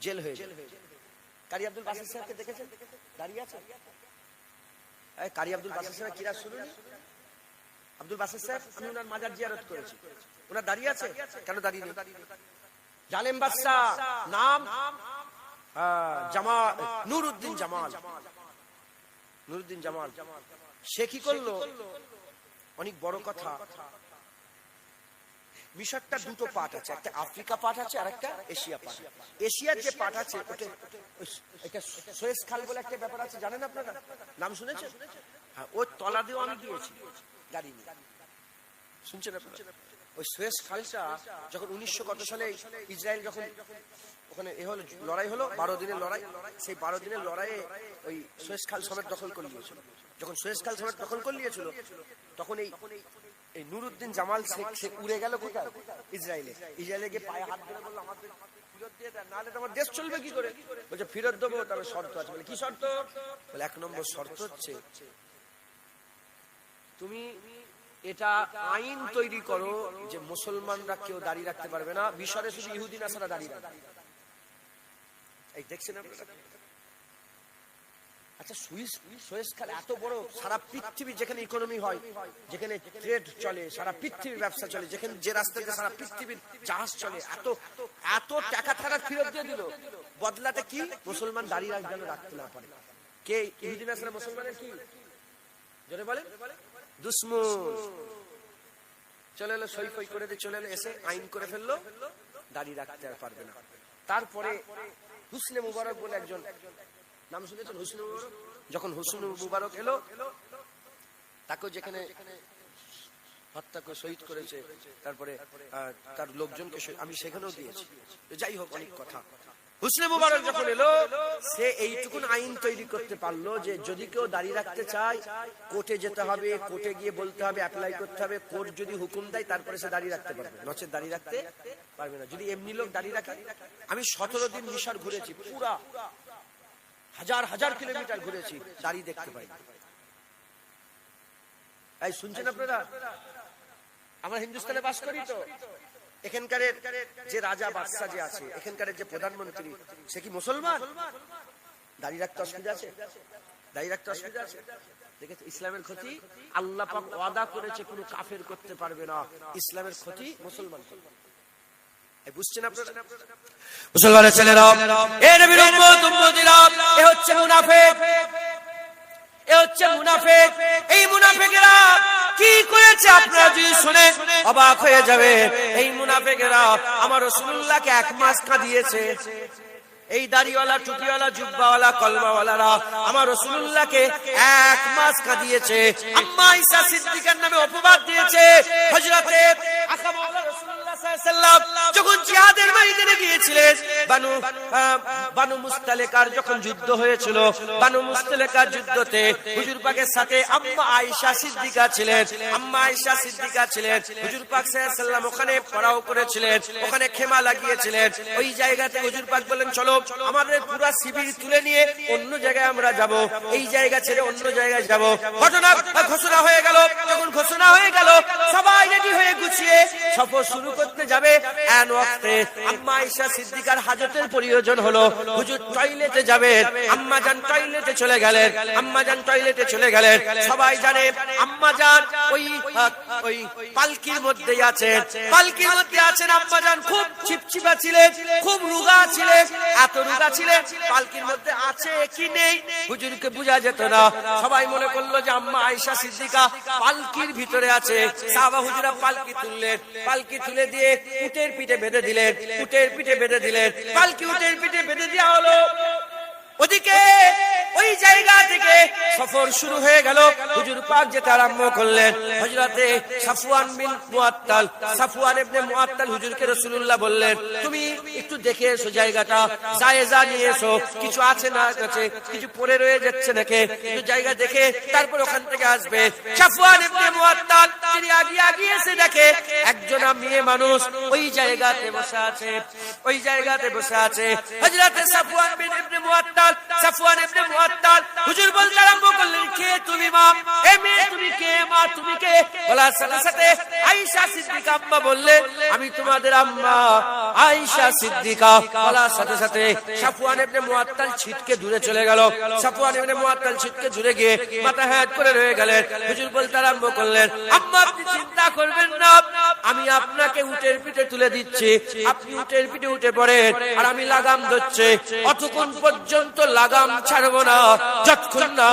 জেল হয়ে যায়। কারি আব্দুল বাসির সাহেবকে দেখেছেন? দাড়ি আছে? কারি আব্দুল বাসির সাহেব কিরা শুনুন? আব্দুল বাসির সাহেব, আমি ওনার মাজার জিয়ারত করেছি, ওনার দাড়ি আছে? কেন দাড়ি নেই? জালেম বাদশাহ, নাম জামাল, নুরউদ্দিন জামাল, নুরউদ্দিন জামাল। সে কি করলো? অনেক বড় কথা, মিশরটা দুটো পার্ট আছে, একটা আফ্রিকা পার্ট আছে আর একটা এশিয়া পার্ট। এশিয়ার যে পার্ট আছে ওটা সুয়েজ খাল বলে একটা ব্যাপার আছে, জানেন আপনারা? নাম শুনেছেন? হ্যাঁ, ওই তলা দিয়েও আমি দিয়েছি, গাড়ি নিয়ে। শুনছেন আপনারা? ওই সুয়েজ খালটা যখন 1900 কত সালে ইসরায়েল যখন ওখানে হলো লড়াই হলো, 12 দিনের লড়াই, সেই 12 দিনের লড়াইয়ে ওই সুয়েজ খাল সমেত দখল করে নিয়েছিল। যখন সুয়েজ খাল সমেত দখল করে নিয়েছিল, তখন এই নুরউদ্দিন জামাল সে উড়ে গেল কোথায়? ইসরায়েলে। ইসরায়েলে গিয়ে পায়ে হাত ধরে বলল, আমাদের ফেরত দিয়ে দেন, নাহলে তোমার দেশ চলবে কি করে? বলছে ফেরত দেবো, তবে শর্ত আছে। বলে কি শর্ত? বলে 1 নম্বর শর্ত হচ্ছে তুমি এটা আইন তৈরি করো যে মুসলমানরা কেউ দাড়ি রাখতে পারবে না, মিশরে শুধু ইহুদি নাসারা দাড়ি রাখে। এই দেখছেন আপনারা? আচ্ছা, সুয়েজ খাল এত বড়, সারা পৃথিবী যেখানে ইকোনমি হয়, যেখানে ট্রেড চলে, সারা পৃথিবীর ব্যবসা চলে, যেখানে যে রাস্তাতে সারা পৃথিবীর জাহাজ চলে, এত এত টাকা তারা ফেরত দিয়ে দিল, বদলাতে কি মুসলমান দাঁড়িয়ে রাখবে, রাখতে না পারে। কে? ইহুদি নাসারা মুসলমানের কি জোরে বলেন দুশ্মন। চলে এলো, সই ফই করে দিয়ে চলে এলো, এসে আইন করে ফেললো, দাঁড়িয়ে রাখতে আর পারবে না। তারপরে হুসনে মুবারক বলে একজন, নাম শুনেছেন হুসনে মুবারক? যখন হুসনে মুবারক এলো, তাকে যেখানে হত্যা করে শহীদ করেছে, তারপরে তার লোকজনকে আমি সেখানেও দিয়েছি। যাই হোক, অনেক কথা। হুসনে মুবারক যখন এলো, সে এইটুকুন আইন তৈরি করতে পারলো যে যদি কেউ দাঁড়িয়ে রাখতে চায়, কোর্টে যেতে হবে, কোর্টে গিয়ে বলতে হবে, অ্যাপ্লাই করতে হবে, কোর্ট যদি হুকুম দেয় তারপরে সে দাঁড়িয়ে রাখতে পারবে, নচেত দাঁড়িয়ে রাখতে পারবে না। যদি এমনি লোক দাঁড়িয়ে রাখে, আমি 17 দিন মিশর ঘুরেছি, পুরা হাজার হাজার কিলোমিটার ঘুরেছি, দাঁড়িয়ে দেখতে পাই। এই শুনছেন আপনারা? আমরা হিন্দুস্তানে বাস করি, তো এখানকার যে রাজা বাদশা যে আছে, এখানকার যে প্রধানমন্ত্রী, সে কি মুসলমান? দাঁড়িয়ে রাখতে অসুবিধা আছে? দাঁড়িয়ে রাখতে অসুবিধা আছে? দেখেছে ইসলামের ক্ষতি আল্লাহ পাক ওয়াদা করেছে, কোনো কাফের করতে পারবে না। ইসলামের ক্ষতি মুসলমান করবে। বুঝছেন আপনারা? মুসলমানের ছেলেরা, এ নবীর উম্মত উম্মতিরা, এ হচ্ছে মুনাফিক, এ হচ্ছে মুনাফিক। এই মুনাফিকেরা কি করেছে আপনারা যদি শুনে অবাক হয়ে যাবে। এই মুনাফিকেরা আমার রাসূলুল্লাহকে 1 মাস কাঁদিয়েছে। এই দাড়িওয়ালা, টুপিওয়ালা, জুব্বাওয়ালা, কলমাওয়ালারা আমার রাসূলুল্লাহকে 1 মাস কাঁদিয়েছে। আম্মা আয়েশা সিদ্দিকার নামে অপবাদ দিয়েছে। হযরতে আকাবা রাসূলুল্লাহ সাল্লাল্লাহু আলাইহি ওয়াসাল্লাম যখন জিহাদের ময়দানে গিয়েছিলেন, বানু মুস্তালিকার যখন যুদ্ধ হয়েছিল, বানু মুস্তালিকার যুদ্ধতে হুজুর পাকের সাথে আম্মা আয়েশা সিদ্দিকা ছিলেন। আম্মা আয়েশা সিদ্দিকা ছিলেন, হুজুর পাক সাল্লাল্লাহু আলাইহি ওয়াসাল্লাম ওখানে পড়াও করেছিলেন, ওখানে খেমা লাগিয়েছিলেন। ওই জায়গাতে হুজুর পাক বলেন, চলো আমাদের পুরো শিবির তুলে নিয়ে অন্য জায়গায় আমরা যাব, এই জায়গা ছেড়ে অন্য জায়গায় যাব। ঘোষণা হয়ে গেল। যখন ঘোষণা হয়ে গেল, সবাই রেডি হয়ে গুছিয়ে সফর শুরু করতে যাবে। এন ওয়াক্তে আম্মা আয়েশা সিদ্দিকার হাজতের প্রয়োজন হলো, হুজুর টয়লেটে যাবেন। আম্মা জান টয়লেটে চলে গেলেন। আম্মা জান টয়লেটে চলে গেলেন। সবাই জানে আম্মা জান ওই পালকির মধ্যে আছেন, পালকির মধ্যে আছেন। আম্মা জান খুব চিপচিপা ছিলেন, খুব রোগা ছিলেন। এত রোগা ছিলেন, পালকির মধ্যে আছে কি নেই হুজুরকে বোঝা যেত না। সবাই মনে করলো যে আম্মা আয়েশা সিদ্দিকা পালকির ভিতরে আছে। সাহাবা হুজুরা পালকি তুললেন, পালকি তুলে দিয়ে উটের পিঠে বেঁধে দিলেন, উটের পিঠে বেঁধে দিলেন, পালকি উটের পিঠে বেঁধে দেওয়া হলো। ওদিকে ওই জায়গা থেকে সফর শুরু হয়ে গেল। হুজুর পাক যেতে আরম্ভ করলেন। হযরতে সাফওয়ান বিন মুআত্তাল, সাফওয়ান ইবনে মুআত্তাল হুজুরকে রাসূলুল্লাহ বললেন, তুমি একটু দেখে এসো জায়গাটা, জায়েজা নিয়ে এসো, কিছু আছে না আছে, কিছু পড়ে রয়ে যাচ্ছে নাকি, একটু জায়গা দেখে তারপর ওখান থেকে আসবে। সাফওয়ান ইবনে মুআত্তাল তিনি আগিয়ে এসে দেখে একজন মেয়ে মানুষ ওই জায়গাতে বসে আছে, ওই জায়গাতে বসে আছে। হযরতে সাফওয়ান বিন ইবনে মুআত্তাল, সাফওয়ান ইবনে মুআত্তাল হুজুর বলতে আরম্ভ করলেন, কে তুমি মা? এ মেয়ে তুমি কে? মা তুমি কে? বলার সাথে সাথে আয়েশা সিদ্দিকা আম্মা বললেন, আমি তোমাদের আম্মা আয়েশা সিদ্দিকা। বলার সাথে সাথে সাফওয়ান ইবনে মুআত্তাল ছিটকে দূরে চলে গেল। সাফওয়ান ইবনে মুআত্তাল ছিটকে দূরে গিয়ে মাথা হাত করে রয়ে গেলেন। হুজুর বলতে আরম্ভ করলেন, আম্মা আপনি চিন্তা করবেন না, আমি আপনাকে উটের পিঠে তুলে দিচ্ছি, আপনি উটের পিঠে উঠে পড়েন, আর আমি লাগাম ধরছি। অতক্ষণ পর্যন্ত লাগাম ছাড়বো না যতক্ষণ না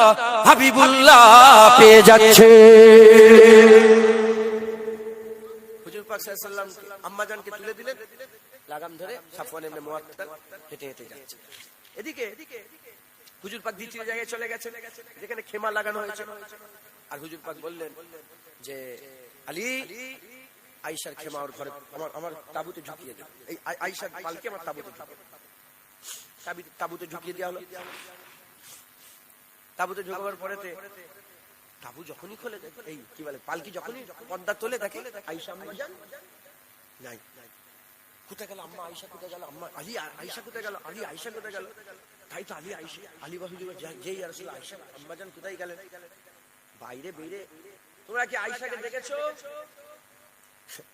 হাবিবুল্লাহ পেয়ে যাচ্ছে। হুজুর পাক সাল্লাল্লাহু আলাইহি ওয়াসাল্লাম আম্মা জানকে তুলে দিলেন, লাগাম ধরে সাফওয়ান ইবনে মুআত্তাল হেঁটে হেঁটে যাচ্ছে। এদিকে হুজুর পাক দ্বিতীয় জায়গায় চলে গেছেন, যেখানে খেমা লাগানো হয়েছে। আর হুজুর পাক বললেন যে, আলী, আয়েশার খেমা ওর ঘরে, আমার তাবুতে ঢুকিয়ে দেন। এই আয়েশার পালকি আমার তাবুতে ঢুকিয়ে, তাবুতে ঢুকিয়ে দেওয়া হলো। তাবুতে ঢোকাবার পরেতে তাবু যখনই খোলে, এই কি বলে পালকি যখনই পর্দা তোলে দেখে আয়েশা আম্মা জান নাই। কোথায় গেল আম্মা আয়েশা? কোথায় গেল আম্মা? আলী আয়েশা কোথায় গেল? আলী আয়েশা কোথায় গেল? তাই তো আলী আয়েশা, আলী বাহু যেই রাসূল আয়েশা আম্মা জান কোথায় গেলেন? বাইরে বেরে তোমরা কি আয়েশাকে দেখেছো?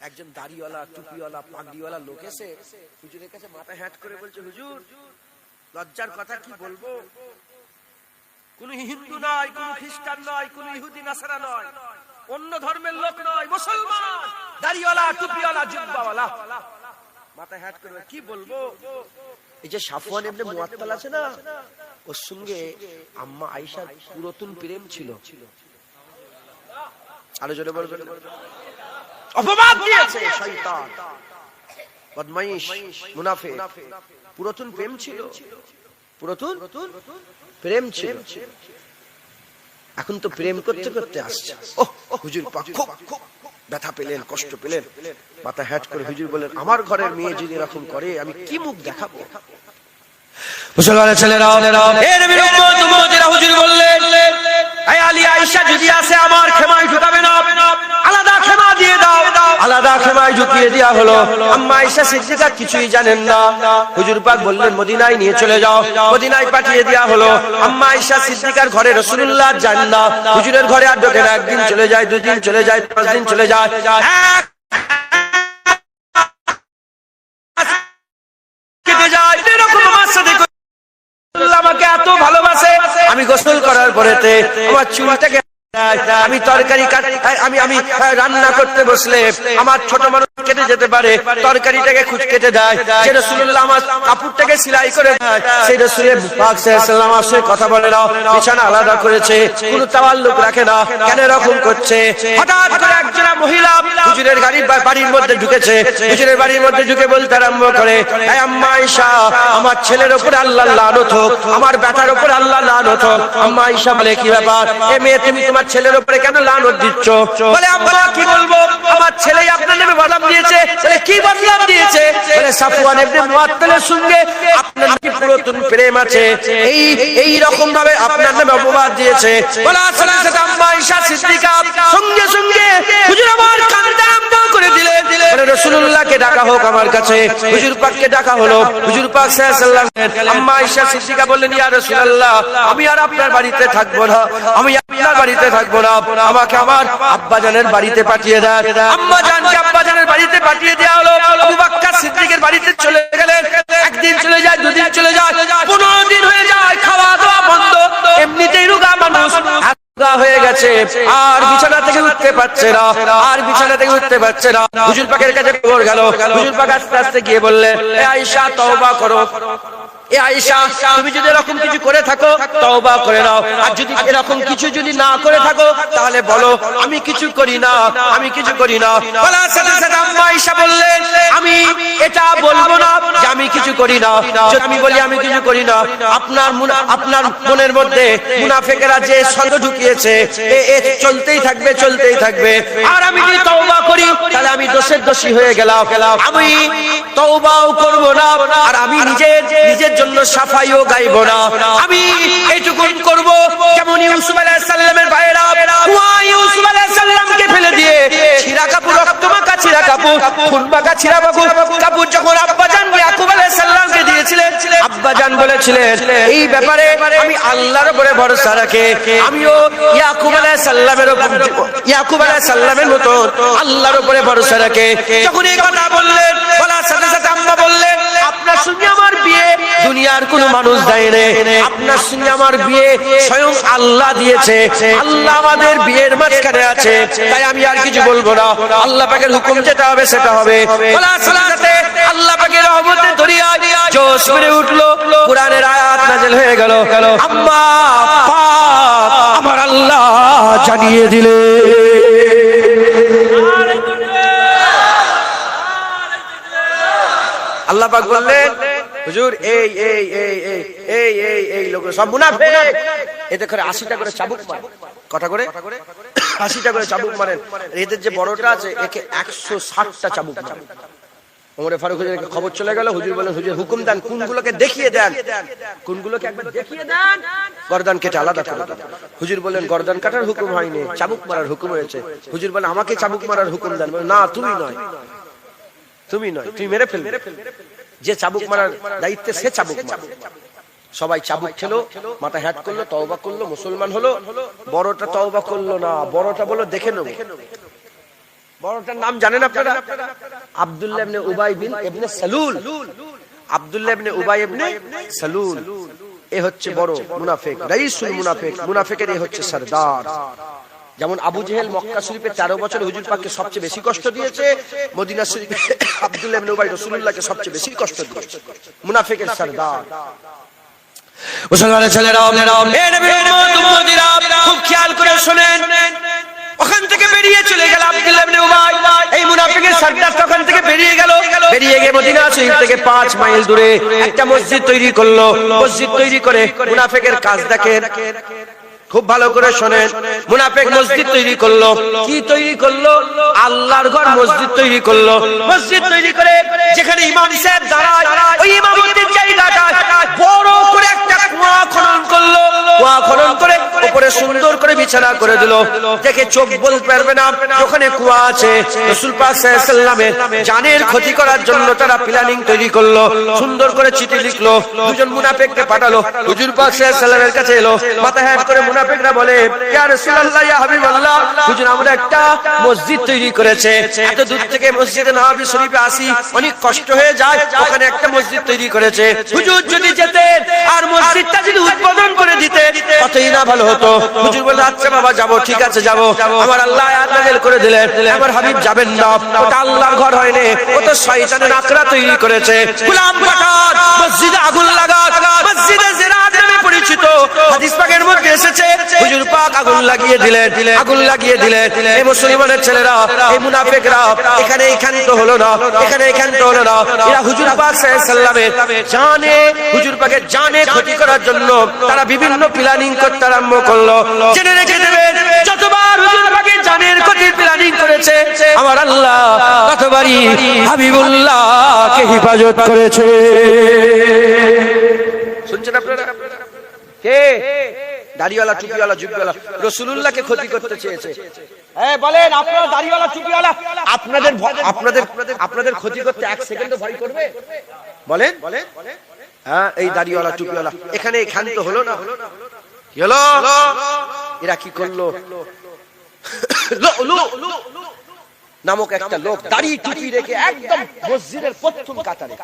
একজন দাড়িওয়ালা, টুপিওয়ালা, পাগড়িওয়ালা লোক এসে হুজুরের কাছে মাথা হ্যাট করে বলছে, হুজুর লজ্জার কথা কি বলবো, কোন হিন্দু নয়, কোন খ্রিস্টান নয়, কোন ইহুদি নাসারা নয়, অন্য ধর্মের লোক নয়, মুসলমান, দাড়িওয়ালা, টুপিওয়ালা, জুব্বাওয়ালা, মাথা হ্যাট করে কি বলবো। এই যে সাফওয়ান ইবনে মুআত্তাল আছে না, ওর সঙ্গে আম্মা আয়েশার পুরাতন প্রেম ছিল। আরো জোরে বলবেন। অপবাদ দিয়েছে শয়তান, বদমাইশ, মুনাফিক। পুরাতন প্রেম ছিল, পুরাতন প্রেম ছিল। এখন তো প্রেম করতে করতে আসছে। ওহ হুজুর পাক খুব ব্যথা পেলেন, কষ্ট পেলেন, মাথা হ্যাট করে হুজুর বলেন, আমার ঘরের মেয়ে যদি এরকম করে আমি কি মুখ দেখাবো। মুসলমানের ছেলেরা, এ নবীর উম্মত উম্মতিরা, হুজুর বললেন, এই আলী আয়েশা যদি আসে আমার খেমায় ঢুকাবে না, আলাদা খেমা দিয়ে দাও। আলাদা খেমায় ঢুকিয়ে দেওয়া হলো। আম্মা আয়েশা সিদ্দিকা কিছুই জানেন না। হুজুর পাক বললেন মদিনায় নিয়ে চলে যাও। মদিনায় পাঠিয়ে দেওয়া হলো। আম্মা আয়েশা সিদ্দিকার ঘরে রাসূলুল্লাহ যান না। হুজুরের ঘরে আর ঢোকে না। একদিন চলে যায়, দুই দিন চলে যায়, 5 দিন চলে যায়। আমাকে এত ভালোবাসে, আমি গোসল করার পরেতে আমার চুলটাকে, আমি তরকারি আমি রান্না করতে বসলে আমার ছোট মানুষ কেটে যেতে পারে, তরকারিটাকে খুঁজ কেটে দেয়। যে রাসূলুল্লাহ আমার কাপড়টাকে সেলাই করে দেয়, সেই রাসূল পাক সাল্লাল্লাহু আলাইহি ওয়াসাল্লাম আসে কথা বলে না, বিছানা আলাদা করেছে, কোনো তাওয়াল্লুক রাখে না, কেন এরকম করছে। হঠাৎ করে একজন মহিলা হুজুরের বাড়ির মধ্যে ঢুকেছে। হুজুরের বাড়ির মধ্যে ঢুকে বলতে আরম্ভ করে, হে আম্মা আয়েশা, আমার ছেলের উপর আল্লাহর লানত হোক, আমার বেটার উপর আল্লাহর লানত হোক। আম্মা আয়েশা বলে, কি ব্যাপার, এ মেয়ে তুমি তোমার ছেলের উপরে কেন লানত দিচ্ছ? বলে, আম্মা কি বলবো, আমার ছেলেই আপনার নামে বদনাম দিয়েছে। বলে, কি বদনাম দিয়েছে? বলে, সাফওয়ান ইবনে মুআত্তালের সঙ্গে আপনার নাকি পুরাতন প্রেম আছে, এই রকম ভাবে আপনার নামে অপবাদ দিয়েছে। বলে, আসলে আম্মা আয়েশা সিদ্দিকা সঙ্গে সঙ্গে হুজুর আমার কানতে আরম্ভ করে দিলেন। বলে, রাসূলুল্লাহকে ডাকা হোক আমার কাছে। হুজুর পাককে ডাকা হলো। হুজুর পাক সাল্লাল্লাহু আলাইহি ওয়াসাল্লাম, আম্মা আয়েশা সিদ্দিকা বললেন, ইয়া রাসূলুল্লাহ, আমি আর আপনার বাড়িতে থাকবো না, আমি আপনার বাড়িতে থাকবো না, আমাকে আমার আব্বাজানের বাড়িতে পাঠিয়ে দেন। আম্মা জানকে আব্বাজানের বাড়িতে পাঠিয়ে দেওয়া হলো। আবু বকর সিদ্দিকের বাড়িতে চলে গেলেন। একদিন চলে যায়, দুদিন চলে যায়, 15 দিন হয়ে যায়, খাওয়া দাওয়া বন্ধ। এমনিতেই রোগা মানুষ, হয়ে গেছে, আর বিছানা থেকে উঠতে পারছে না, আর বিছানা থেকে উঠতে পারছে না। হুজুর পাকের কাছে খবর গেল। হুজুর পাক আস্তে আস্তে গিয়ে বললেন, এ আয়েশা তওবা করো, এ আয়েশা তুমি যদি এরকম কিছু করে থাকো তওবা করে নাও, আর যদি এরকম কিছু যদি না করে থাকো তাহলে বলো আমি কিছু করি না, আমি কিছু করি না। বলার সাথে সাথে আম্মা আয়েশা বললেন, আমি এটা বলবো না যে আমি কিছু করি না। যদি আমি বলি আমি কিছু করি না, আপনার মনের মধ্যে মুনাফিকরা যে সন্দেহ ঢুকিয়েছে, এ চলতেই থাকবে, চলতেই থাকবে। আর আমি যদি তওবা করি তাহলে আমি দোষের দোষী হয়ে গেলাম। আমি তওবাও করব না, আর আমি নিজের জন্য সাফাইও গাইব না। আমি এইটুকুন করব, যেমন ইউসুফ আলাইহিস সালামের ভাইরা ইউসুফ আলাইহিস সালামকে ফেলে দিয়ে ছিঁড়া কাপড়, রক্তমাখা ছিঁড়া কাপড়, খুনমাখা ছিঁড়া কাপড় যখন আব্বাজান ইয়াকুব আলাইহিস সালামকে দিয়েছিলেন, আব্বাজান বলেছিলেন এই ব্যাপারে আমি আল্লাহর উপরে ভরসা রাখে, আমিও ইয়াকুব আলাইহিস সালামের মতো আল্লাহর উপরে ভরসা রাখে। যখন এই কথা বললেন, বলার সাথে সাথে আম্মা বললেন, আপনার সঙ্গে আমার বিয়ে দুনিয়ার কোন মানুষ দেয়নি, আপনার সঙ্গে আমার বিয়ে স্বয়ং আল্লাহ দিয়েছে, আল্লাহ আমাদের বিয়ের মাঝখানে আছে, তাই আমি আর কিছু বলবো না, আল্লাহ পাকের হুকুম যেটা হবে সেটা হবে। বলার সাথে আল্লাহ পাকের রহমতের দরিয়া জোশ মেরে উঠলো, কোরআনের আয়াত নাযিল হয়ে গেল। আম্মা পাক আমার আল্লাহ জানিয়ে দিলে, আল্লাহ পাক বললেন, হুজুর এই লোক সব মুনাফিক, এতে করে 80টা করে চাবুক মারেন, কথা করে 80টা করে চাবুক মারেন। এদের যে বড়টা আছে একে 160টা চাবুক মারেন। ওমরে ফারুক হুজুরকে খবর চলে গেল। হুজুর বলেন, হুজুর হুকুম দেন, কোনগুলোকে দেখিয়ে দেন, কোনগুলোকে একবার দেখিয়ে দেন, গর্দান কেটে আলাদা করে দেন। হুজুর বলেন, গর্দান কাটার হুকুম হয়নি, চাবুক মারার হুকুম হয়েছে। হুজুর বলেন, আমাকে চাবুক মারার হুকুম দেন। না, তুমি নয়, তুমি মেরে ফেলবে, যে চাবুক মারার দায়িত্বে সে চাবুক মারবে। সবাই চাবুক খেলো, মাথা হ্যাট করলো, তওবা করলো, মুসলমান হলো। বড়টা তওবা করলো না, বড়টা বলল দেখে নেবো। বড়টার নাম জানেন আপনারা? আব্দুল্লাহ ইবনে উবাই ইবনে সালুল। আব্দুল্লাহ ইবনে উবাই ইবনে সালুল এ হচ্ছে বড় মুনাফিক, রাইসুল মুনাফিক, মুনাফিকের এ হচ্ছে সরদার। যেমন আবু জেহেল মক্কা শরীফে 13 বছর হুজুর পাককে সবচেয়ে বেশি কষ্ট দিয়েছে, মদিনা শরীফে আব্দুল্লাহ ইবনে উবাই রাসূলুল্লাহকে সবচেয়ে বেশি কষ্ট দিয়েছে। মুনাফিকের সরদার। মুসলমানের ছেলেরা, এ নবীর উম্মতিরা খুব খেয়াল করে শুনেন। ওখান থেকে বেরিয়ে চলে গেল আব্দুল্লাহ ইবনে উবাই, এই মুনাফিকের সরদার ওখান থেকে বেরিয়ে গেল। বেরিয়ে গিয়ে মদিনা শরীফ থেকে 5 মাইল দূরে একটা মসজিদ তৈরি করলো। মসজিদ তৈরি করে মুনাফিকের কাজ দেখেন, খুব ভালো করে শোনেন। মুনাফিক মসজিদ তৈরি করলো। কি তৈরি করলো? আল্লাহর ঘর মসজিদ তৈরি করলো। মসজিদ তৈরি করে যেখানে ইমাম সাহেব দাঁড়ায়, ওই ইমামতির জায়গাটা বড় করে একটা কুয়া খনন করলো। কুয়া খনন করে উপরে সুন্দর করে বিছানা করে দিল, দেখে চোখ বলতে পারবে না ওখানে কুয়া আছে। রাসূল পাক সাল্লাল্লাহু আলাইহি ওয়াসাল্লামের জানের ক্ষতি করার জন্য তারা প্ল্যানিং তৈরি করলো। সুন্দর করে চিঠি লিখলো, দুজন মুনাফিককে পাঠালো। হুজুর পাক সাল্লাল্লাহু আলাইহি ওয়াসাল্লামের কাছে এলো। মাথা হ্যাট করে মুনাফিকরা বলে, ইয়া রাসূলুল্লাহ, ইয়া হাবিবাল্লাহ, হুজুর আমরা একটা মসজিদ তৈরি করেছে, এত দূর থেকে মসজিদে নববী শরীফে আসি, অনেক কষ্ট হয়ে যায়, ওখানে একটা মসজিদ তৈরি করেছে। হুজুর যদি যেতেন আর মসজিদটা যদি উদ্বোধন করে দিতেন কতই না ভালো হতো। হুজুর বলল, আচ্ছা বাবা যাবো, ঠিক আছে যাবো। আমার আল্লাহ আয়াত নাযিল করে দিলেন, আমার হাবিব যাবেন না, ওটা আল্লাহর ঘর হয়নি, ওটা শয়তানের আকরা তৈরি করেছে। গোলাম পাঠান মসজিদে আগুন লাগান, মসজিদে জিরাত নামে পরিচিত হাদিস পাকের মধ্যে এসেছে। হুজুর পাক আগুন লাগিয়ে দিলেন, আগুন লাগিয়ে দিলেন। এই মুসলমানের ছেলেরা, এই মুনাফিকরা এখানে ক্ষান্ত হলো না, এখানে ক্ষান্ত হলো না। এরা হুজুর পাক সাল্লাল্লাহু আলাইহি ওয়াসাল্লামের জানে, হুজুর পাকের জানে ক্ষতি করার জন্য তারা বিভিন্ন প্ল্যানিং করতে আরম্ভ করলো। জেনে রেখে দেবেন, যতবার হুজুর পাকের জানের ক্ষতির প্ল্যানিং করেছে আমার আল্লাহ ততবারই হাবিবুল্লাহকে হেফাজত করেছে। শুনছেন আপনারা? কে? দাড়িওয়ালা, টুপিওয়ালা, জুব্বাওয়ালা রাসূলুল্লাহকে ক্ষতি করতে চেয়েছে। এই বলেন, আপনারা দাড়িওয়ালা, টুপিওয়ালা আপনাদের ক্ষতি করতে 1 সেকেন্ডও ভয় করবে? বলেন। হ্যাঁ, এই দাড়িওয়ালা, টুপিওয়ালা এখানে ক্ষান্ত হলো না। কি হলো? এরা কি করলো? নামক একটা লোক দাড়ি টুপি রেখে একদম মসজিদের প্রথম কাতারে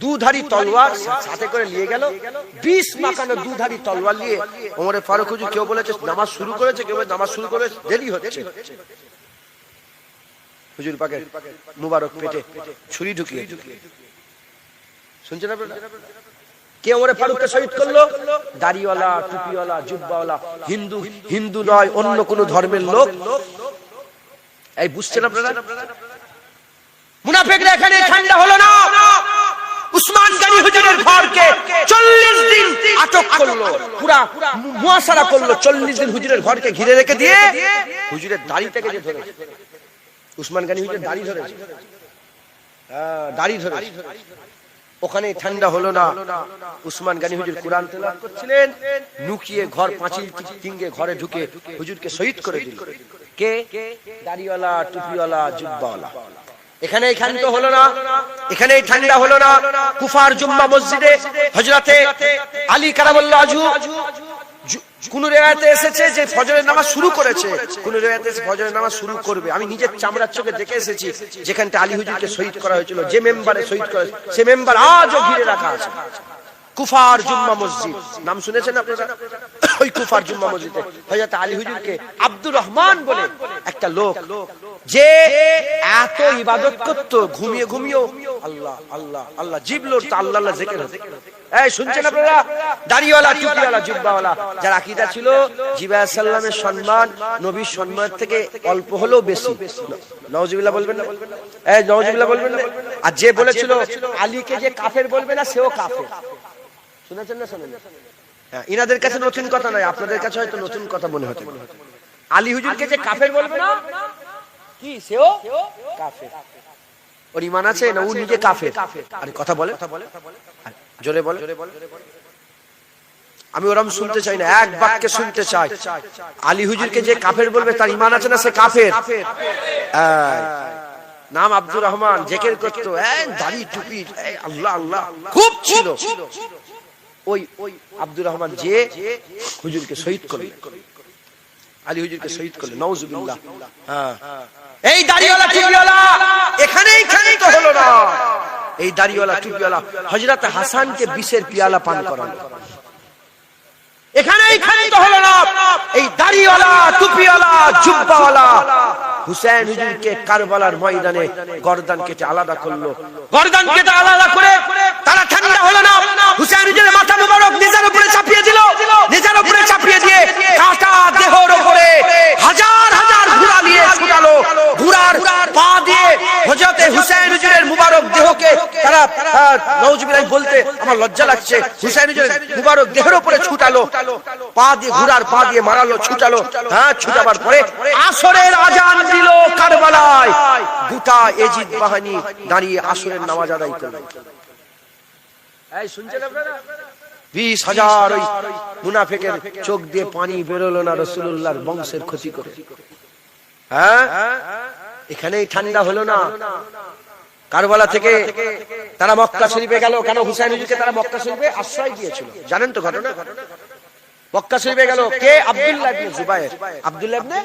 দুধারী তলোয়ার সাথে করে নিয়ে গেল। 20 মাকানো দুধারী তলোয়ার নিয়ে ওমরে ফারুক হুজুর, কেউ বলেছে নামাজ শুরু করেছে, কেউ বলেছে নামাজ শুরু করে দেরি হচ্ছে। হুজুর পাকের মুবারক পেটে ছুরি ঢুকিয়ে, শুনছেন আপনারা? কে ওমরে ফারুককে শহীদ করলো? দাড়িওয়ালা, টুপিওয়ালা, জুব্বাওয়ালা, হিন্দু নয়, অন্য কোন ধর্মের লোক। এই বুঝছেন আপনারা? মুনাফিকরা এখানে ঠান্ডা হলো না। উসমান গনি হুজুরের ঘরকে 40 দিন আটক করলো, পুরা মুয়াসারা করলো। 40 দিন হুজুরের ঘরকে ঘিরে রেখে দিয়ে হুজুরের দাড়ি থেকে যে ধরেছে, উসমান গনি হুজুরের দাড়ি ধরেছে, দাড়ি ধরেছে। ওখানে ঠান্ডা হলো না। উসমান গনি হুজুর কুরআন তেলাওয়াত করছিলেন, নুকিয়ে ঘর পাঁচিল কিংগে ঘরে ঢুকে হুজুরকে শহীদ করে দিল। কে? দাড়িওয়ালা, টুপিওয়ালা, জুব্বাওয়ালা। এখানে ক্ষান্ত হলো না, এখানে ঠান্ডা হলো না। কুফার জুম্মা মসজিদে হযরতে আলী কারামাল্লাহু ওয়াজহু, কোন রিওয়ায়াতে এসেছে যে ফজরের নামাজ শুরু করেছে, কোন রিওয়ায়াতে এসেছে ফজরের নামাজ শুরু করবে। আমি নিজের চামড়ার চোখে দেখে এসেছি যেখানটা আলী হুজুরকে শহীদ করা হয়েছিল, যে মেম্বারে শহীদ করা হয়েছে সে মেম্বার আজও ঘিরে রাখা আছে। কুফার জুম্মা মসজিদ নাম শুনেছেন আপনারা? ওই কুফার জুম্মা মসজিদে হযরত আলী হুজুরকে আব্দুর রহমান বলে একটা লোক, যে এত ইবাদত করত, ঘুমিয়ে ঘুমিয়েও আল্লাহ আল্লাহ আল্লাহ, জিবলোর তো আল্লাহ আল্লাহ জিকির হতো। এই শুনছেন আপনারা? দাড়িওয়ালা, টুপিওয়ালা, জুব্বাওয়ালা, যার আকীদা ছিল জিবরাইল আলাইহিস সালামের সম্মান নবীর সম্মানের থেকে অল্প হলেও বেশি। নাউজুবিল্লাহ বলবেন না? এই নাউজুবিল্লাহ বলবেন না? আর যে বলেছিল আলীকে যে কাফের বলবে না সেও কাফের, শুনেছেন না? শুনেন? হ্যাঁ, ইনাদের কাছে নতুন কথা নয়, আপনাদের কাছে হয়তো নতুন কথা মনে হতে পারে। আলী হুজুরকে যে কাফের বলবে না, কি সেও কাফের। ওর ঈমান আছে না? ও নিজে কাফের। আরে কথা বলে, জোরে বলে। আমি ওরম শুনতে চাই না, এক বাক্যে শুনতে চাই। আলী হুজুরকে যে কাফের বলবে তার ঈমান আছে না? সে কাফের। নাম আব্দুর রহমান, জিকির করত, দাড়ি টুপি, আল্লাহ আল্লাহ খুব ছিল। ওই আব্দুর রহমান যে হুজুরকে শহীদ করলেন, আলী হুজুরকে শহীদ করলেন, নাউজুবিল্লাহ। হ্যাঁ, এই দাড়িওয়ালা টুপিওয়ালা এখানেই ক্ষান্ত হলো না। এই দাড়িওয়ালা টুপিওয়ালা হযরত হাসানকে বিষের পিয়ালা পান করালো, এখানেই ক্ষান্ত হলো না। এই দাড়িওয়ালা টুপিওয়ালা জুব্বাওয়ালা হুসেন হুজুরকে কারবালার ময়দানে গর্দান কেটে আলাদা করলো। গর্দান কেটে আলাদা করে তারা ঠান্ডা হলো না। হুসেন হুজুরের মাথা মুবারক নিজের উপরে চাপিয়ে দিল, নিজের উপরে চাপিয়ে দিয়ে কাটা দেহের উপরে হাজার হাজার ঘোড়া নিয়ে ছুটালো। ঘোড়ার পা দিয়ে হযরত হুসেন হুজুরের মুবারক দেহকে তারা, নাউজুবিল্লাহ বলতে আমার লজ্জা লাগছে, হুসেন হুজুরের মুবারক দেহের উপরে ছুটালো, পা দিয়ে ঘোড়ার পা দিয়ে মারালো, ছুটালো। হ্যাঁ, ছুটাবার পরে আসরের আজান দিল কারবালায়। গোটা এজিদ বাহিনী দাঁড়িয়ে আসরের নামাজ আদায় করলো। এই শুনছেন আপনারা? 20,000 ওই মুনাফিকের চোখ দিয়ে পানি বেরোলো না রাসূলুল্লাহর বংশের ক্ষতি করে। হ্যাঁ, এখানেই ঠান্ডা হলো না। কারবালা থেকে তারা মক্কা শরীফে গেল। কেন? হুসাইন হুজুরকে তারা মক্কা শরীফে আশ্রয় দিয়েছিল, জানেন তো ঘটনা? মক্কা শরীফে গেল কে? আব্দুল্লাহ ইবনে জুবায়ের। আব্দুল্লাহ ইবনে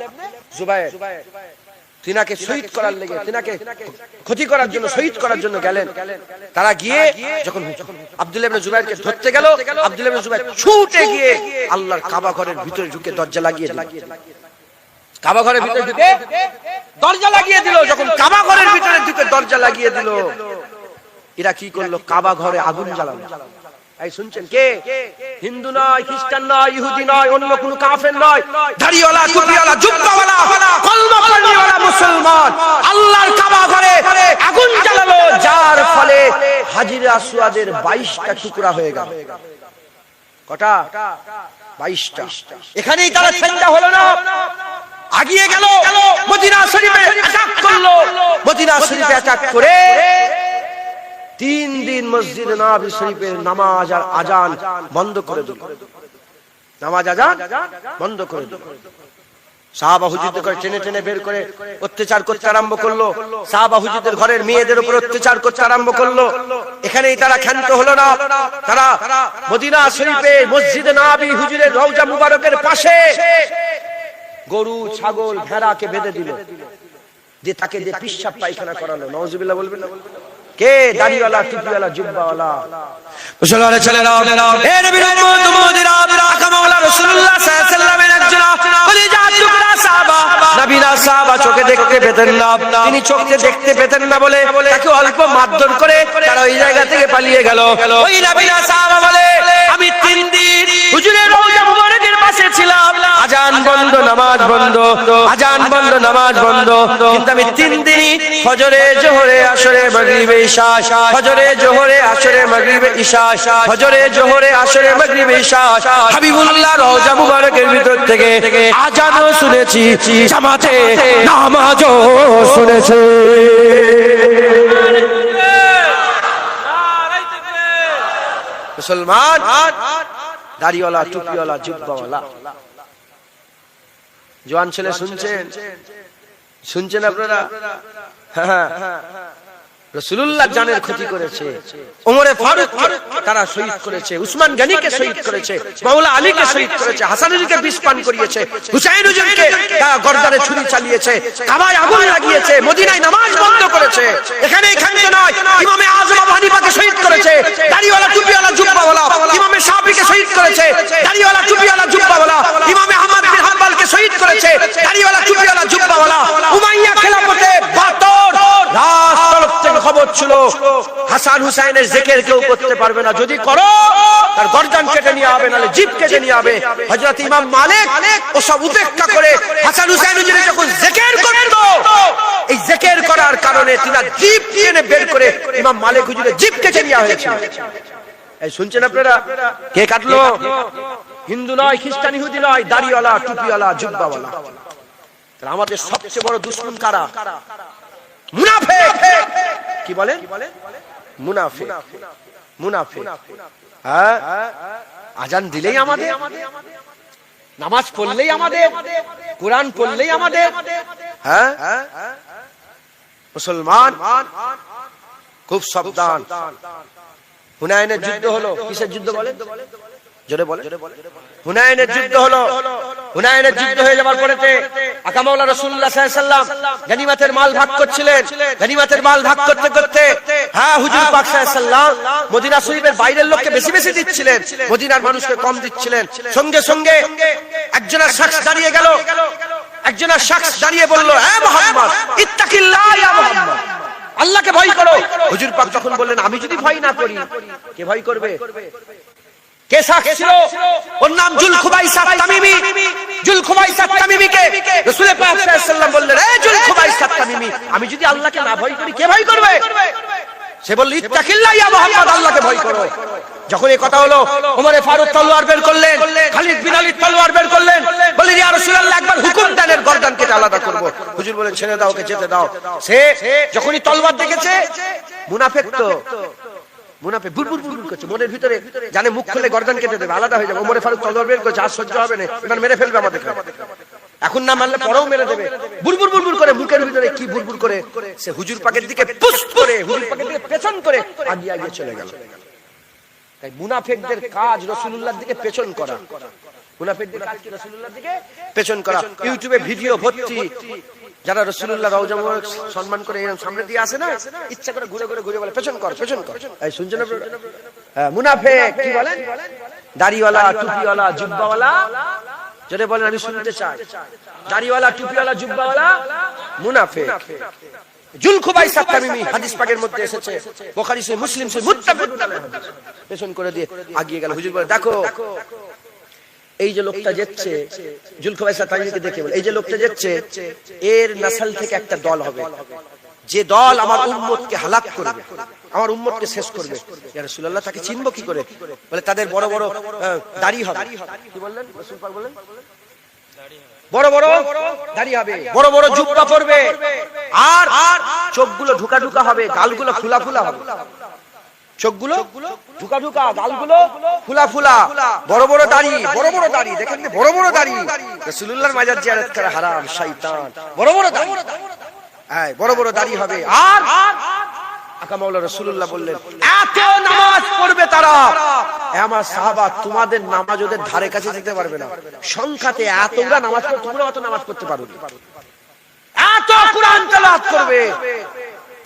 জুবায়ের তিনাকে শহীদ করার লেগে, তিনাকে ক্ষতি করার জন্য, শহীদ করার জন্য গেলেন। তারা গিয়ে যখন আব্দুল্লাহ ইবনে জুবায়েরকে ধরতে গেল, আব্দুল্লাহ ইবনে জুবায়ের ছুটে গিয়ে আল্লাহর কাবা ঘরের ভিতরে ঢুকে দরজা লাগিয়ে দিল। কাবা ঘরের ভিতরে ঢুকে দরজা লাগিয়ে দিল। যখন কাবা ঘরের ভিতরে ঢুকে দরজা লাগিয়ে দিল, এরা কি করলো? কাবা ঘরে আগুন জ্বালালো। এই শুনছেন? কে? হিন্দু নয়, খ্রিস্টান নয়, ইহুদি নয়, অন্য কোন কাফের নয়, দাড়িওয়ালা, টুপিওয়ালা, জুব্বাওয়ালা, কলমা পড়নেওয়ালা মুসলমান আল্লাহর কাবা ঘরে আগুন জ্বালালো, যার ফলে হাজির আসওয়াদের 22টা টুকরা হয়ে গেল। কটা? 22টা। এখানেই তারা ঠান্ডা হলো না, আগিয়ে গেল, মদিনা শরীফে অ্যাটাক করলো। মদিনা শরীফে অ্যাটাক করে 3 দিন মসজিদ নববী শরীফের নামাজ আর আজান বন্ধ করে দিল। নামাজ আজান বন্ধ করে দিল। সাহাবা হুজুরদের করে টেনে টেনে বের করে অত্যাচার করতে আরম্ভ করলো। সাহাবা হুজুরদের ঘরের মেয়েদের উপর অত্যাচার করতে আরম্ভ করলো। এখানেই তারা ক্ষান্ত হলো না। তারা মদিনা শরীফে মসজিদ নববী হুজুরের রওজা মুবারকের পাশে গরু, ছাগল, ভেড়াকে বেঁধে দিল, দিয়ে তাকে দিয়ে পিশাব পায়খানা করালো। নাউজুবিল্লাহ বলবেন না? কে? দাড়িওয়ালা, টুপিওয়ালা, জুব্বাওয়ালা মুসলমানের ছেলেরা, হে নবীর উম্মত উম্মতিরা, আকা মাওলা রাসূলুল্লাহ সাল্লাল্লাহু আলাইহি ওয়াসাল্লামের একজন কলিজার টুকরা সাহাবা, নবীনা সাহাবা চোখে দেখতে পেতেন না। তিনি চোখে দেখতে পেতেন না বলে তাকে অল্প মারধর করে তারা ওই জায়গা থেকে পালিয়ে গেল। ওই নবীনা সাহাবা বলে, আমি 3 দিন হুজুরের রওজা মুবারকের পাশে ছিলাম, আজান বন্ধ, নামাজ বন্ধ, আজান বন্ধ, নামাজ বন্ধ, কিন্তু আমি 3 দিনই ফজরে, জোহরে, আসরে, মাগরিবে, ইশা, ফজরে, জোহরে, আসরে, মাগরিবে, ইশা, ফজরে, জোহরে, আসরে, মাগরিবে, ইশা হাবিবুল্লাহ রওজা মুবারকের ভিতর থেকে আজানও শুনেছি, জামাতে নামাজও শুনেছি। মুসলমান দাড়িওয়ালা, টুপিওয়ালা, জুব্বাওয়ালা জওয়ান ছেলে শুনছেন? শুনছেন আপনারা? হ্যাঁ, রাসূলুল্লাহ জানের ক্ষতি করেছে, ওমরে ফারুক তারা শহীদ করেছে, উসমান গনিকে শহীদ করেছে, মাওলা আলীকে শহীদ করেছে, হাসান আলীকে বিষ পান করিয়েছে, হুসাইন হুজুরকে গর্দানে ছুরি চালিয়েছে, কাবায় আগুন লাগিয়েছে, মদিনায় নামাজ বন্ধ করেছে। এখানেই ক্ষান্ত নয়, ইমামে আযম আবু হানিফাকে শহীদ করেছে, দাড়িওয়ালা, টুপিওয়ালা, জুব্বাওয়ালা, ইমামে শাফিকে শহীদ করেছে, দাড়িওয়ালা, টুপিওয়ালা, জুব্বাওয়ালা, ইমামে আহমদ বিন হাম্বলকে শহীদ করেছে, দাড়িওয়ালা, টুপিওয়ালা, জুব্বাওয়ালা। উমাইয়া খেলাফতে 72 লাশ তরফ থেকে খবর ছিল হাসান হুসাইনের জিকির কেউ করতে পারবে না, যদি করো তার গর্দান কেটে নিয়ে হবে, নালে জিভ কেটে নিয়ে হবে। হযরত ইমাম মালিক ওসব উপেক্ষা করে হাসান হুসাইন যখন জিকির করত, এই জিকির করার কারণে তিনি জিভ টেনে বের করে ইমাম মালিক হুজুরের জিভ কেটে নিয়ে হয়েছে। এই শুনছেন আপনারা? কে কাটলো? হিন্দু নয়, খ্রিস্টান, ইহুদি নয়, দাড়িওয়ালা, টুপিওয়ালা, জুব্বাওয়ালা। আমাদের সবচেয়ে বড় দুশমন কারা? মুনাফিক। কি বলেন? মুনাফিক। মুনাফিক। হ্যাঁ, আজান দিলেই আমাদের, নামাজ পড়লেই আমাদের, কোরআন পড়লেই আমাদের। হ্যাঁ, মুসলমান খুব সাবধান। হুনাইনের যুদ্ধ হলো, কিসের যুদ্ধ বলেন? জোরে বলেন। হুনাইনের যুদ্ধ হলো। হুনাইনের যুদ্ধ হয়ে যাওয়ার পরেতে আকা মাওলা রাসূলুল্লাহ সাল্লাল্লাহু আলাইহি ওয়াসাল্লাম গনিমতের মাল ভাগ করছিলেন। গনিমতের মাল ভাগ করতে করতে হ্যাঁ হুজুর পাক সাল্লাল্লাহু আলাইহি ওয়াসাল্লাম মদিনা শরীফের বাইরের লোককে বেশি বেশি দিচ্ছিলেন, মদিনার মানুষকে কম দিচ্ছিলেন। সঙ্গে সঙ্গে একজনের শখস দাঁড়িয়ে গেল, একজনের শখস দাঁড়িয়ে বলল, এ মুহাম্মদ ইত্তাকিল্লাহ ইয়া মুহাম্মদ, আল্লাহকে ভয় করো। হুজুর পাক তখন বললেন, আমি যদি ভয় না করি কে ভয় করবে? কে শখস ছিল? ওর নাম জুলখুবাইসা তামিমি। জুলখুবাইসা তামিমিকে রাসূল পাক সাল্লাল্লাহু আলাইহি ওয়াসাল্লাম বললেন, এ জুলখুবাইসা তামিমি, আমি যদি আল্লাহকে না ভয় করি কে ভয় করবে? সে বলল, ইত্তাকিল্লাহ ইয়া মুহাম্মদ, আল্লাহকে ভয় করো। যখন এই কথা হলো, ওমর ফারুক তলোয়ার বের করলেন, খালিদ বিন ওয়ালিদ তলোয়ার বের করলেন, বললেন, ইয়া রাসূলুল্লাহ একবার হুকুম দেন এর গর্দান কেটে আলাদা করব। হুজুর বলেন, ছেড়ে দাও, ওকে যেতে দাও। সে যখনই তলোয়ার দেখেছে, মুনাফিক তো মুনাফিক বুরবুর বুরবুর করছে মনের ভিতরে, জানে মুখ খুলে গর্দান কেটে দেবে, আলাদা হয়ে যাবে। ওমর ফারুক তলোয়ার বের করছে, আর সহ্য হবে না, এবার মেরে ফেলবে আমাদের। এখন না মারলে পরেও মেরে দেবে। বুরবুর বুরবুর করে মুখের ভিতরে কি বুরবুর করে সে হুজুর পাকের দিকে পুশ করে, হুজুর পাকের দিকে পেছন করে আগিয়ে আগিয়ে চলে গেল। তাই মুনাফিকদের কাজ রাসূলুল্লাহর দিকে পেছন করা। মুনাফিকদের কাজ কি? রাসূলুল্লাহর দিকে পেছন করা। ইউটিউবে ভিডিও ভর্তি, যারা রাসূলুল্লাহ রওজা মুবারক সম্মান করে এরকম সামনে দিয়ে আসে না, ইচ্ছা করে ঘুরে ঘুরে ঘুরে বলে পেছন কর, পেছন কর। এই শুনছেন না? হ্যাঁ, মুনাফিক কি বলেন? দাড়িওয়ালা, টুপিওয়ালা, জুব্বাওয়ালা। যদি বলেন আমি শুনতে চাই। দাড়িওয়ালা, টুপিওয়ালা, জুব্বাওয়ালা মুনাফিক। জুলখুবাইসা তামিমি হাদিস পাকের মধ্যে এসেছে, বুখারী সহিহ মুসলিম সহিহ মুত্তাফাকুন আলাইহি। পেছন করে দিয়ে আগিয়ে গেল। হুজুর বলে, দেখো এই যে লোকটা যাচ্ছে, জুলখুবাইসা তামিমিকে দেখে বলে, এই যে লোকটা যাচ্ছে, এর নসল থেকে একটা দল হবে, যে দল আমার উম্মতকে হালাক করবে, আমার উম্মতকে শেষ করবে। ইয়া রাসূলুল্লাহ, তাকে চিনব কি করে? বলে, তাদের বড় বড় দাড়ি হবে। কি বললেন? রাসূল পাক বলেন, বড় বড় দাড়ি হবে, বড় বড় জুব্বা পরবে, আর চোখগুলো ঢুকা ঢুকা হবে, গালগুলো ফুলা ফুলা হবে। চোখগুলো ঢুকা ঢুকা, গালগুলো ফুলা ফুলা, বড় বড় দাড়ি, বড় বড় দাড়ি। দেখেন বড় বড় দাড়ি। রাসূলুল্লাহর মাজার জিয়ারত করা হারাম, শয়তান। বড় বড় দাড়ি, হ্যাঁ বড় বড় দাড়ি হবে। আর আকা মাওলা রাসূলুল্লাহ বললেন, এত নামাজ পড়বে তারা, আমার সাহাবা তোমাদের নামাজ ওদের ধারে কাছে যেতে পারবে না। সংখ্যাতে এতটা নামাজ পড়ে, তোমরা অত নামাজ পড়তে পারো না। এত কোরআন তেলাওয়াত করবে,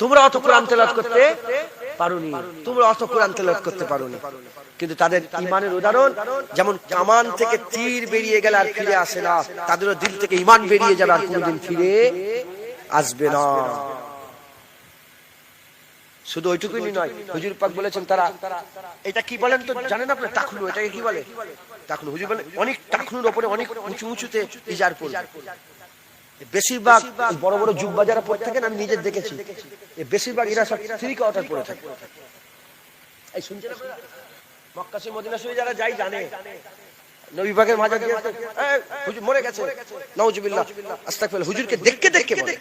তোমরা অত কোরআন তেলাওয়াত করতে পারোনি, তোমরা অত কোরআন তেলাওয়াত করতে পারোনি। কিন্তু তাদের ঈমানের উদাহরণ, যেমন কামান থেকে তীর বেরিয়ে গেলে আর ফিরে আসে না, তাদেরও দিল থেকে ঈমান বেরিয়ে যাবে আর কোনোদিন ফিরে আসবে না। শুধু ওইটুকুই নয়, হুজুর পাক বলেছেন তারা, এটা কি বলেন তো জানেন আপনারা? টাকনু। এটাকে কি বলে? টাকনু। হুজুর বলেন অনেক টাকনুর উপরে অনেক উঁচু উঁচুতে ইজার পড়ে। বেশিরভাগ বড় বড় জুব্বা যারা পরে থাকেন, আমি নিজে দেখেছি, বেশিরভাগ এরা সব থ্রি কোয়ার্টার পরে থাকে। এই শুনছেন আপনারা? মক্কা শরীফ, মদিনা শরীফ যারা যাই জানে, নবী পাকের মাজার দিয়ে হুজুর মরে গেছে, নাউজুবিল্লাহ, আস্তাগফিরুল্লাহ, হুজুরকে দেখকে দেখকে বলে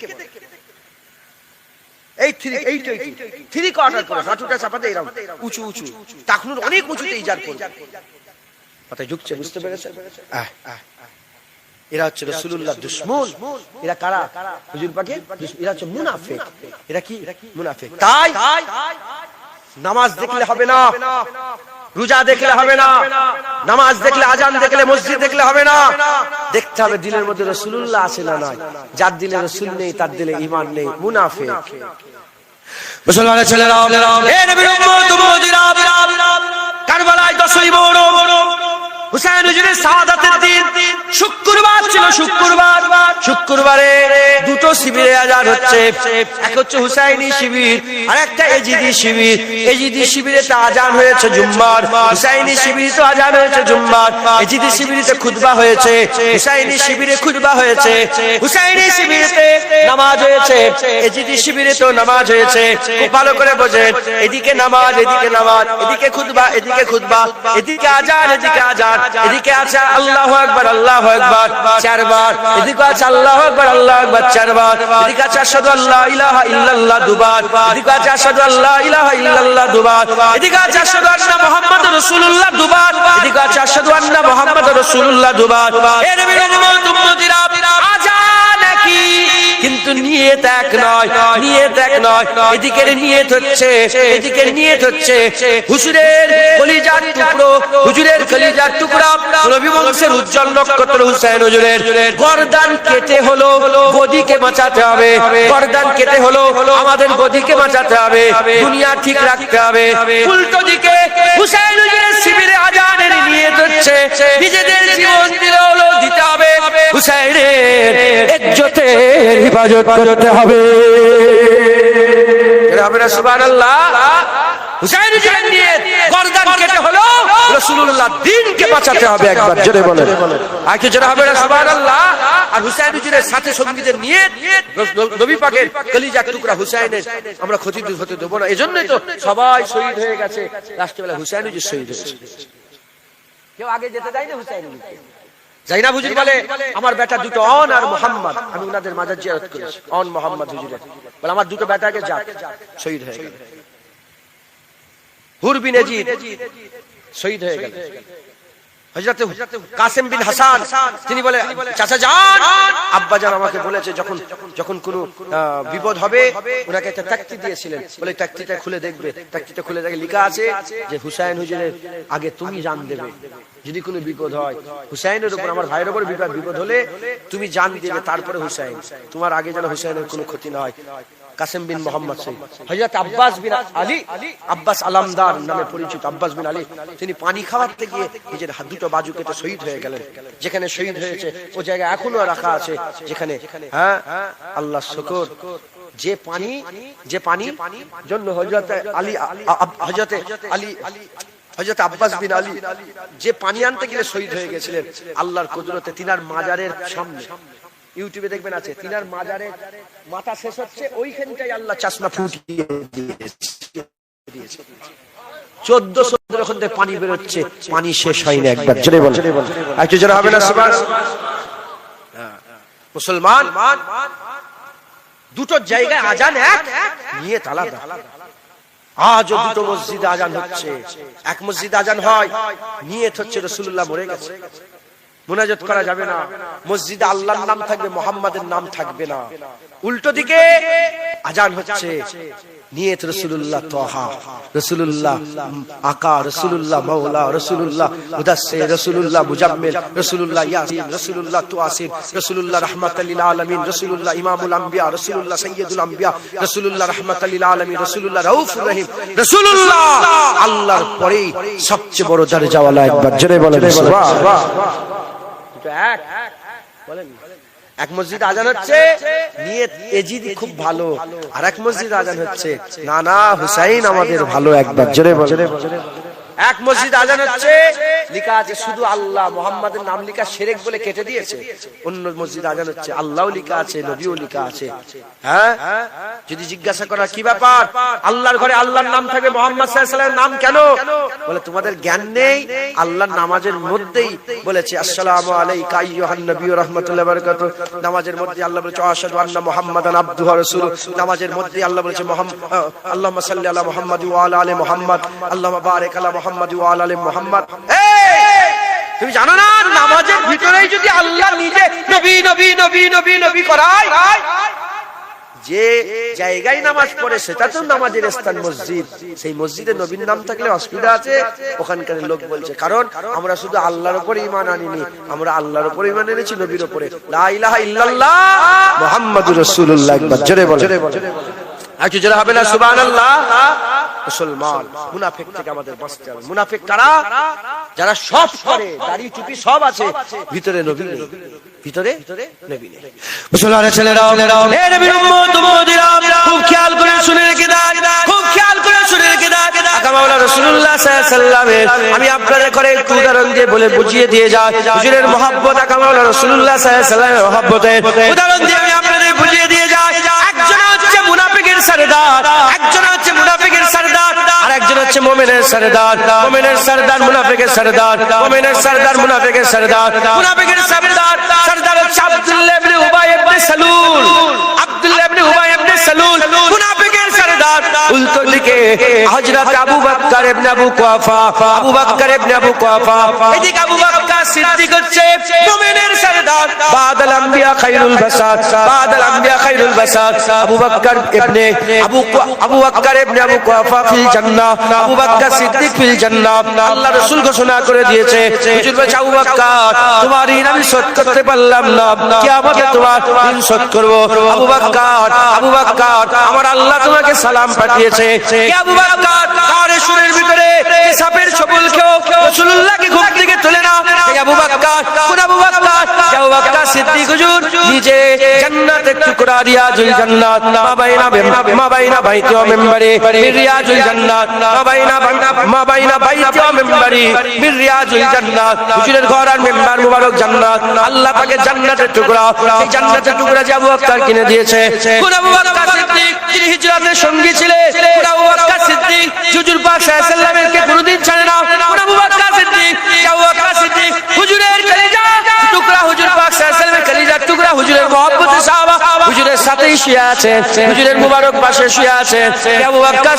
এই থ্রি কোয়ার্টার করে, হাঁটুটা চাপাতে এরকম উঁচু উঁচু, টাকনুর অনেক উঁচুতে ইজার পড়ে। মাথায় ঝুঁকছে, বুঝতে পেরেছেন? এরা হচ্ছে রাসূলুল্লাহর দুশমন। এরা কারা? হুজুর পাকের দুশমন। এরা হচ্ছে মুনাফিক। এরা কি? মুনাফিক। তাই নামাজ দেখলে হবে না, রোজা দেখলে হবে না, নামাজ দেখলে, আজান দেখলে, মসজিদ দেখলে হবে না, দেখতে হবে দিলের মধ্যে রাসূলুল্লাহ আছে না নাই। যার দিলে রাসূল নেই, তার দিলে ঈমান নেই, মুনাফিক। মুসলমানের ছেলেরা, হে নবীর উম্মত উম্মতিরা, কারবালায় 10ই মুহররম হুসাইন হুজুরের শাহাদাতের দিন শুক্রবার ছিল। শুক্রবারে দুটো শিবিরে আজান হচ্ছে। এক হচ্ছে হুসাইনি শিবির, আর একটা এজিদি শিবির। এজিদি শিবিরেতে আজান হয়েছে জুম্মার, হুসাইনি শিবিরে আজান হয়েছে জুম্মার। এজিদি শিবিরেতে খুতবা হয়েছে, হুসাইনি শিবিরে খুতবা হয়েছে। হুসাইনি শিবিরেতে নামাজ হয়েছে, এজিদি শিবিরেতেও নামাজ হয়েছে। খুব ভালো করে বোঝেন, এদিকে নামাজ, এদিকে নামাজ, এদিকে খুতবা, এদিকে খুতবা, এদিকে আজান, এদিকে আজান, এদিকে আছে আল্লাহু আকবার, আল্লাহু আকবার 4 বার, এদিকে আছে আল্লাহু আকবার, আল্লাহু আকবার 4 বার, এদিকে আছে আশহাদু আল্লা ইলাহা ইল্লাল্লাহ 2 বার, এদিকে আছে আশহাদু আল্লা ইলাহা ইল্লাল্লাহ 2 বার, এদিকে আছে আশহাদু আন্না মুহাম্মাদুর রাসূলুল্লাহ 2 বার, এদিকে আছে আশহাদু আন্না মুহাম্মাদুর রাসূলুল্লাহ 2 বার। এর নবীর উম্মত উম্মতিরা, আজান কি কিন্তু নিয়ত এক নয়, নিয়ত এক নয়। এদিকের নিয়ত হচ্ছে, এদিকের নিয়ত হচ্ছে হুজুরের কলিজার টুকরো, হুজুরের কলিজার টুকরা নবী বংশের উজ্জ্বল নক্ষত্র হুসাইন হুজুরের গর্দান কেটে হলো গদিকে বাঁচাতে হবে, গর্দান কেটে হলো আমাদের গদিকে বাঁচাতে হবে, দুনিয়া ঠিক রাখতে হবে। উল্টো দিকে হুসাইন হুজুরের শিবিরে আজানের নিয়ত হচ্ছে নিজেদের জীবন দিলে হলো দিতে হবে, হুসাইনের ইজ্জতের হিফাজত করতে হবে। সুবহানাল্লাহ। হুসাইন হুজুরের নিয়ত গর্দান কেটে হলো রাসূলুল্লাহ দ্বীনকে বাঁচাতে হবে। একবার জোরে বলেন, আর কি জোরে হবে না সুবহানাল্লাহ। আর হুসাইন হুজুরের সাথে সঙ্গীদের নিয়ত নবী পাকের কলিজার টুকরা হুসাইনের আমরা ক্ষতি হতে দেব না। এজন্যই তো সবাই শহীদ হয়ে গেছে, রাষ্ট্রবেলা হুসাইন হুজুর শহীদ হয়েছে। কেউ আগে যেতে চায় না হুসাইন হুজুর। জাইনাব হুজুর বলে আমার বেটা দুটো অন আর মোহাম্মদ, আমি উনাদের মাজার জিয়ারত করেছি, অন মোহাম্মদ হুজুরের বলে আমার দুটো বেটাকে যাক, শহীদ হয়ে গেল। হুর বিন ইয়াজিদ শহীদ হয়ে গেল। হযরত কাসেম বিন হাসান তিনি বলে চাচা জান, আব্বা জান আমাকে বলেছে যখন যখন কোনো বিপদ হবে ওনাকে একটা তাকতি দিয়েছিলেন, বলে তাকতিটা খুলে দেখবে। তাকতিটা খুলে দেখে লেখা আছে যে হুসাইন হুজুরের আগে তুমি জান দেবে, যদি কোনো বিপদ হয় হুসাইনের উপর, আমার ভাইয়ের উপর বিপদ হলে তুমি জান দেবে, তারপরে হুসাইন, তোমার আগে যেন হুসাইনের কোনো ক্ষতি না হয়। কাসেম বিন মোহাম্মদ শহীদ। হযরত আব্বাস বিন আলী, আব্বাস আলামদার নামে পরিচিত আব্বাস বিন আলী, তিনি পানি খাওয়াতে গিয়ে নিজের হাত দুটো বাজু কেটে শহীদ হয়ে গেলেন। যেখানে শহীদ হয়েছে ও জায়গায় এখনো রাখা আছে, যেখানে হ্যাঁ আল্লাহ শুকর, যে পানি জন্য হযরত আলী, হযরত আলী, হযরত আব্বাস বিন আলী যে পানি আনতে গেলে শহীদ হয়ে গেছিলেন আল্লাহর কুদরতে, তিনার মাজারের সামনে, ইউটিউবে দেখবেন আছে, তিনার মাজারের মাথা শেষ হচ্ছে ওইখানটাই আল্লাহ চাশমা ফুটিয়ে দিয়েছে। 1400 যখন পানি বেরোচ্ছে, পানি শেষ হয়নি। একবার জোরে বলেন, একটু জোরে হবে না সুবহানাল্লাহ। মুসলমান দুটো জায়গায় আজান এক, নিয়ত আলাদা। আজও দুটো মসজিদে আজান হচ্ছে, এক মসজিদে আজান হয় নিয়ত হচ্ছে রাসূলুল্লাহ মরে গেছে, মুনাজাত করা যাবে না, মসজিদে আল্লাহর নাম থাকবে, মুহাম্মাদের নাম থাকবে না। উল্টো দিকে আজান হচ্ছে নিয়ত রাসূলুল্লাহ তাহা, রাসূলুল্লাহ আকা, রাসূলুল্লাহ মাওলা, রাসূলুল্লাহ মুদাসসির, রাসূলুল্লাহ মুজাম্মিল, রাসূলুল্লাহ ইয়াসিন, রাসূলুল্লাহ তুয়াসির, রাসূলুল্লাহ রাহমাতাল লিল আলামিন, রাসূলুল্লাহ ইমামুল আম্বিয়া, রাসূলুল্লাহ সাইয়্যিদুল আম্বিয়া, রাসূলুল্লাহ রাহমাতাল লিল আলামিন, রাসূলুল্লাহ রাউফুর রহিম, রাসূলুল্লাহ আল্লাহর পরেই সবচেয়ে বড় দরজাওয়ালা। একবার জোরে বলেন সুবহানাল্লাহ। এক বলেন, এক মসজিদে আজান হচ্ছে নিয়ত এজিদি খুব ভালো, আর এক মসজিদে আজান হচ্ছে না না হুসাইন আমাদের ভালো। একবার জোরে বলেন। এক মসজিদে আজান হচ্ছে লেখা আছে শুধু আল্লাহ, মুহাম্মাদের নাম লেখা শিরক বলে কেটে দিয়েছে। অন্য মসজিদে আজান হচ্ছে আল্লাহও লেখা আছে, নবীও লেখা আছে। হ্যাঁ, যদি জিজ্ঞাসা করা কি ব্যাপার, আল্লাহর ঘরে আল্লাহর নাম থাকবে, মুহাম্মদ সাল্লাল্লাহু আলাইহি ওয়াসাল্লামের নাম কেন? বলে তোমাদের জ্ঞান নেই। আল্লাহর নামাজের মধ্যেই বলেছে আসসালামু আলাইকা আইয়ুহান নবী রাহমাতুল্লাহি ওয়া বারাকাতুহু। নামাজের মধ্যে আল্লাহ বলেছে আশহাদু আন্না মুহাম্মাদান আবদুহু ওয়া রাসূলুহু। নামাজের মধ্যে আল্লাহ বলেছে আল্লাহুম্মা সাল্লি আলা মুহাম্মাদ ওয়া আলা আলি মুহাম্মাদ, আল্লাহুম্মা বারিক আলা মুহাম্মাদ ওয়া আলা আলি মুহাম্মাদ। তুমি জানো না নামাজের ভিতরেই যদি আল্লাহ নিজে নবী নবী নবী নবী নবী করায়, যে জায়গায় নামাজ পড়ে সেটা তো নামাজের স্থান মসজিদ, সেই মসজিদে নবীর নাম থাকলে অসুবিধা আছে? ওখানকার লোক বলছে কারণ আমরা শুধু আল্লাহর উপরে ঈমান আনিনি, আমরা আল্লাহর উপরে ঈমান এনেছি, নবীর উপরে। লা ইলাহা ইল্লাল্লাহ মুহাম্মাদুর রাসূলুল্লাহ। একবার জোরে বলেন, একটু জোরে হবে না সুবহানাল্লাহ। মুসলমান মুনাফিক থেকে আমাদের বাঁচতে হবে। মুনাফিক কারা? যারা সব করে, দাড়ি টুপি সব আছে, ভিতরে নবী নেই, ভিতরে নবী নেই। মুসলমানের ছেলেরা, হে নবীর উম্মত উম্মতিরা, খুব খেয়াল করে শুনে রেখে দাও, খুব খেয়াল করে শুনে রেখে দাও। আকা মাওলা রাসূলুল্লাহ সাল্লাল্লাহু আলাইহি ওয়াসাল্লামের আমি আপনাদের করে একটু উদাহরণ দিয়ে বলে বুঝিয়ে দিয়ে যাই। হুজুরের মহব্বত, আকা মাওলা রাসূলুল্লাহ সাল্লাল্লাহু আলাইহি ওয়াসাল্লামের মহব্বতের উদাহরণ দিয়ে আমি আপনাদের বুঝিয়ে দিয়ে যাই। একজন হচ্ছে মুনাফিকের সরদার, একজন হচ্ছে মুনাফিকের সরদার, আর একজন হচ্ছে মুমিনের সরদার। মুমিনের সরদার মুনাফিকের সরদার, মুমিনের সরদার মুনাফিকের সরদার। মুনাফিকের সরদার হচ্ছে আব্দুল্লাহ ইবনে উবাই ইবনে সালুল, আব্দুল্লাহ ইবনে উবাই ইবনে সালুল মুনাফিকের সরদার। উল্টো দিকে হযরত আবু বকর ইবনে আবু কুহাফা, আবু বকর ইবনে আবু কুহাফা, এদিকে আবু বকর সিদ্দিক হচ্ছে মুমিনের সরদার। বাদাল আম্বিয়া খায়রুল বাসাত, বাদাল আম্বিয়া খায়রুল বাসাত। আবু বকর ইবনে আবু বকর ইবনে আবু কুহাফা ফিল জান্নাহ, আবু বকর সিদ্দিক ফিল জান্নাহ। আল্লাহ রাসূল ঘোষণা করে দিয়েছে, হুজুর বলছে আবু বকর তোমার ঋণ আমি শোধ করতে পারলাম না, কিয়ামতে তোমার ঋণ শোধ করব। আবু বকর আমার আল্লাহ তোমাকে সালাম পাঠিয়েছে। কে আবু বকর? কারে সুরের ভিতরে সাপের ছবলকেও রাসূলুল্লাহকে ঘুম থেকে তুলে না। কে আবু বকর? কোন আবু বকর? আবু বকর সিদ্দিক হুজুর নিজে জান্নাতের টুকরা রিয়াজুল জান্নাত মা বাইনা বাইতি ওয়া মিম্বারি মির রিয়াজুল জান্নাত, মা বাইনা বাইতি ওয়া মিম্বারি মির রিয়াজুল জান্নাত। হুজুরের ঘর আর মিম্বার মুবারক জান্নাত। আল্লাহ পাকে জান্নাতের টুকরা, এই জান্নাতের টুকরা যে আবু বকর কিনে দিয়েছে। কোন আবু বকর সিদ্দিক? যিনি হিজরতের সঙ্গী ছিলেন। কোন আবু বকর সিদ্দিক? হুজুর পাক সাল্লাল্লাহু আলাইহি ওয়াসাল্লামকে কোনদিন ছাড়ে না। কোন আবু বকর সিদ্দিক? আবু বকর সিদ্দিক হুজুরের কলিজা টুকরা, হুজুর পাক সাল্লাল্লাহু আলাইহি ওয়াসাল্লামের কলিজার টুকরা, হুজুরের মহব্বতের সাহাবা, হুজুরের সাথেই শুয়ে আছেন, হুজুরের মুবারক পাশে শুয়ে আছেন। আবু বকর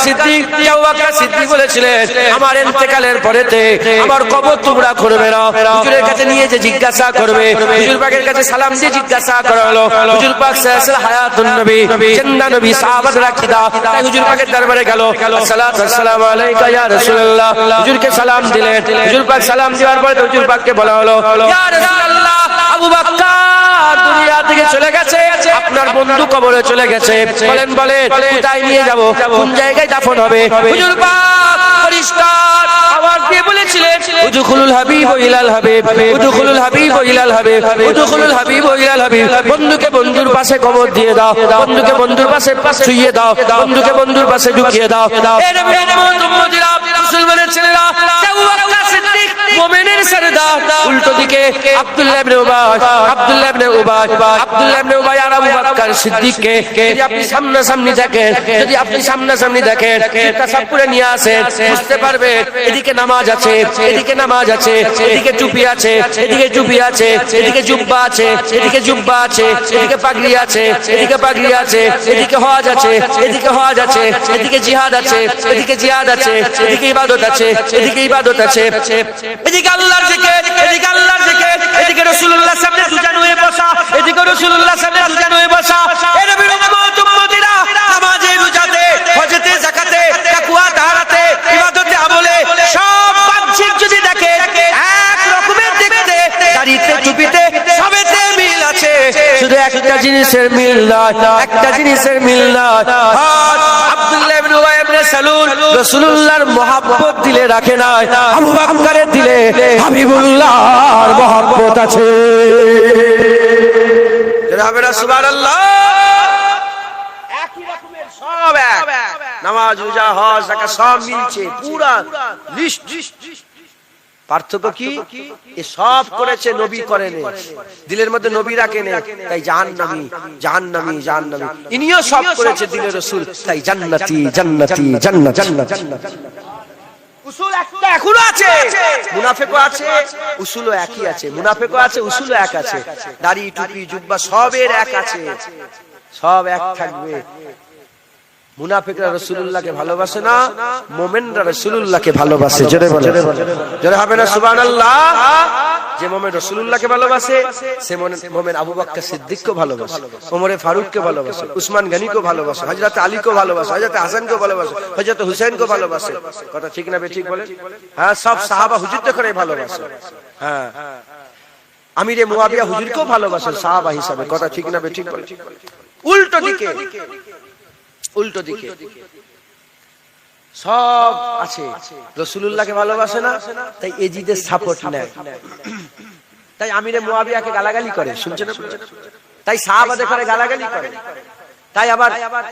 সিদ্দিক বলেছিলেন আমার ইন্তেকালের পরেতে আমার কবর তোমরা করবে না, হুজুরের কাছে নিয়ে যে জিজ্ঞাসা করবে। হুজুর পাকের কাছে সালাম দিয়ে জিজ্ঞাসা করা হলো, হুজুর পাক সাল্লাল্লাহু আলাইহি ওয়াসাল্লাম হায়াতুন নবী, জিন্দা নবী, সাহাবারা কিদা। তাই হুজুর পাকের দরবারে গেল, আসসালাতু ওয়াসসালামু আলাইকা ইয়া রাসূলুল্লাহ। হুজুরকে সালাম দিলেন। হুজুর পাক সালাম দেওয়ার পরে হুজুর পাককে বলা হলো, ইয়া রাসূলুল্লাহ আবু বকর দুনিয়া থেকে চলে গেছে, আপনার বন্ধু কবরে চলে গেছে। বলেন কোথায় নিয়ে যাব, কোন জায়গায় দাফন হবে? হুজুর পাক পরিষ্কার আওয়াজ দিয়ে বলেছিলেন, উদখুলুল হাবিব ইলাল হাবিব, উদখুলুল হাবিব ইলাল হাবিব, উদখুলুল হাবিব ইলাল হাবিব। বন্ধুকে বন্ধুর পাশে কবর দিয়ে দাও, বন্ধুকে বন্ধুর পাশে শুইয়ে দাও, বন্ধুকে বন্ধুর পাশে ঢুকিয়ে দাও। এ নবী উম্মতিরা, মুসলমানের ছেলেরা, আবু বকর সিদ্দিক মুমিনের সরদার। উল্টো দিকে আব্দুল্লাহ ইবনে উবাই আর আবু বকর সিদ্দিককে যদি আপনি সামনাসামনি দেখেন, যদি আপনি সামনাসামনি দেখেন, তাসাব করে নিয়ে আসেন, বুঝতে পারবেন এদিকে নামাজ আছে, এদিকে নামাজ আছে, এদিকে টুপি আছে, এদিকে টুপি আছে, এদিকে জুব্বা আছে, এদিকে জুব্বা আছে, এদিকে পাগড়ি আছে, এদিকে পাগড়ি আছে, এদিকে হজ আছে, এদিকে হজ আছে, এদিকে জিহাদ আছে, এদিকে জিহাদ আছে, এদিকে ইবাদত আছে, এদিকে ইবাদত আছে, এদিকে আল্লাহর জিকির, এদিকে আল্লাহর জিকির, এদিকে রাসূলুল্লাহর সামনে দুজান হয়ে বসা, এদিকে রাসূলুল্লাহর সামনে দুজান হয়ে বসা। এ নবীর উম্মতিরা নামাজে, রোজাতে, হজতে, যাকাতে, তাকওয়া, তাহারাতে, ইবাদতে, আমলে সব বাহ্যিক যদি দেখে এক রকমের দেখতে, দাড়িতে, টুপিতে সবেতে মিল আছে, শুধু একটা জিনিসের মিল নয়, একটা জিনিসের মিল নয়। আব্দুল্লাহ ইবনে উবাই ইবনে সালুল রাসূলুল্লাহর মহব্বত দিলে রাখে না, আবু বকরের দিলে হাবিবুল্লাহর মহব্বত আছে। জনাবেরা সুবহানাল্লাহ। একই রকমের সব এক, নামাজ, রোজা, হজ, যাকাত সব মিলছে, পুরা লিস্ট। পার্থক্য কি? এ সব করেছে, নবী করেন, দিলের মধ্যে নবী রাখেন, তাই জাহান্নামী জাহান্নামী জাহান্নামী। ইনিও সব করেছে দিলের রাসূল, তাই জান্নাতি জান্নাতি জান্নাত জান্নাত। উসুল একটা এখনো আছে, মুনাফিকও আছে, উসুলও একই আছে, মুনাফিকও আছে, উসুলও এক আছে, দাড়ি, টুপি, জুব্বা সবের এক আছে, সব এক থাকবে। মুনাফিকরা রাসূলুল্লাহকে ভালোবাসে না, মুমিনরা রাসূলুল্লাহকে ভালোবাসে। জোরে বলে, জোরে হবে না সুবহানাল্লাহ। যে মুমিন রাসূলুল্লাহকে ভালোবাসে, সে মুমিন আবু বকর সিদ্দিককে ভালোবাসে, ওমর ফারুককে ভালোবাসে, উসমান গনিকে ভালোবাসে, হযরত আলীকে ভালোবাসে, হযরত হাসানকে ভালোবাসে, হযরত হুসাইনকে ভালোবাসে। কথা ঠিক না বেঠিক বলেন? হ্যাঁ, সব সাহাবা হুজুরকে করে ভালোবাসে। হ্যাঁ, আমিরে মুয়াবিয়া হুজুরকেও ভালোবাসে সাহাবা হিসাবে। কথা ঠিক না বেঠিক বলেন? উল্টো দিকে, উল্টো দিকে সব আছে, রাসূলুল্লাহকে ভালোবাসে না, তাই এজিদের সাপোর্ট নেয়, তাই আমিরে মুয়াবিয়াকে গালাগালি করে, শুনছেন? তাই সাহাবাদের করে গালাগালি করে, তাই আবার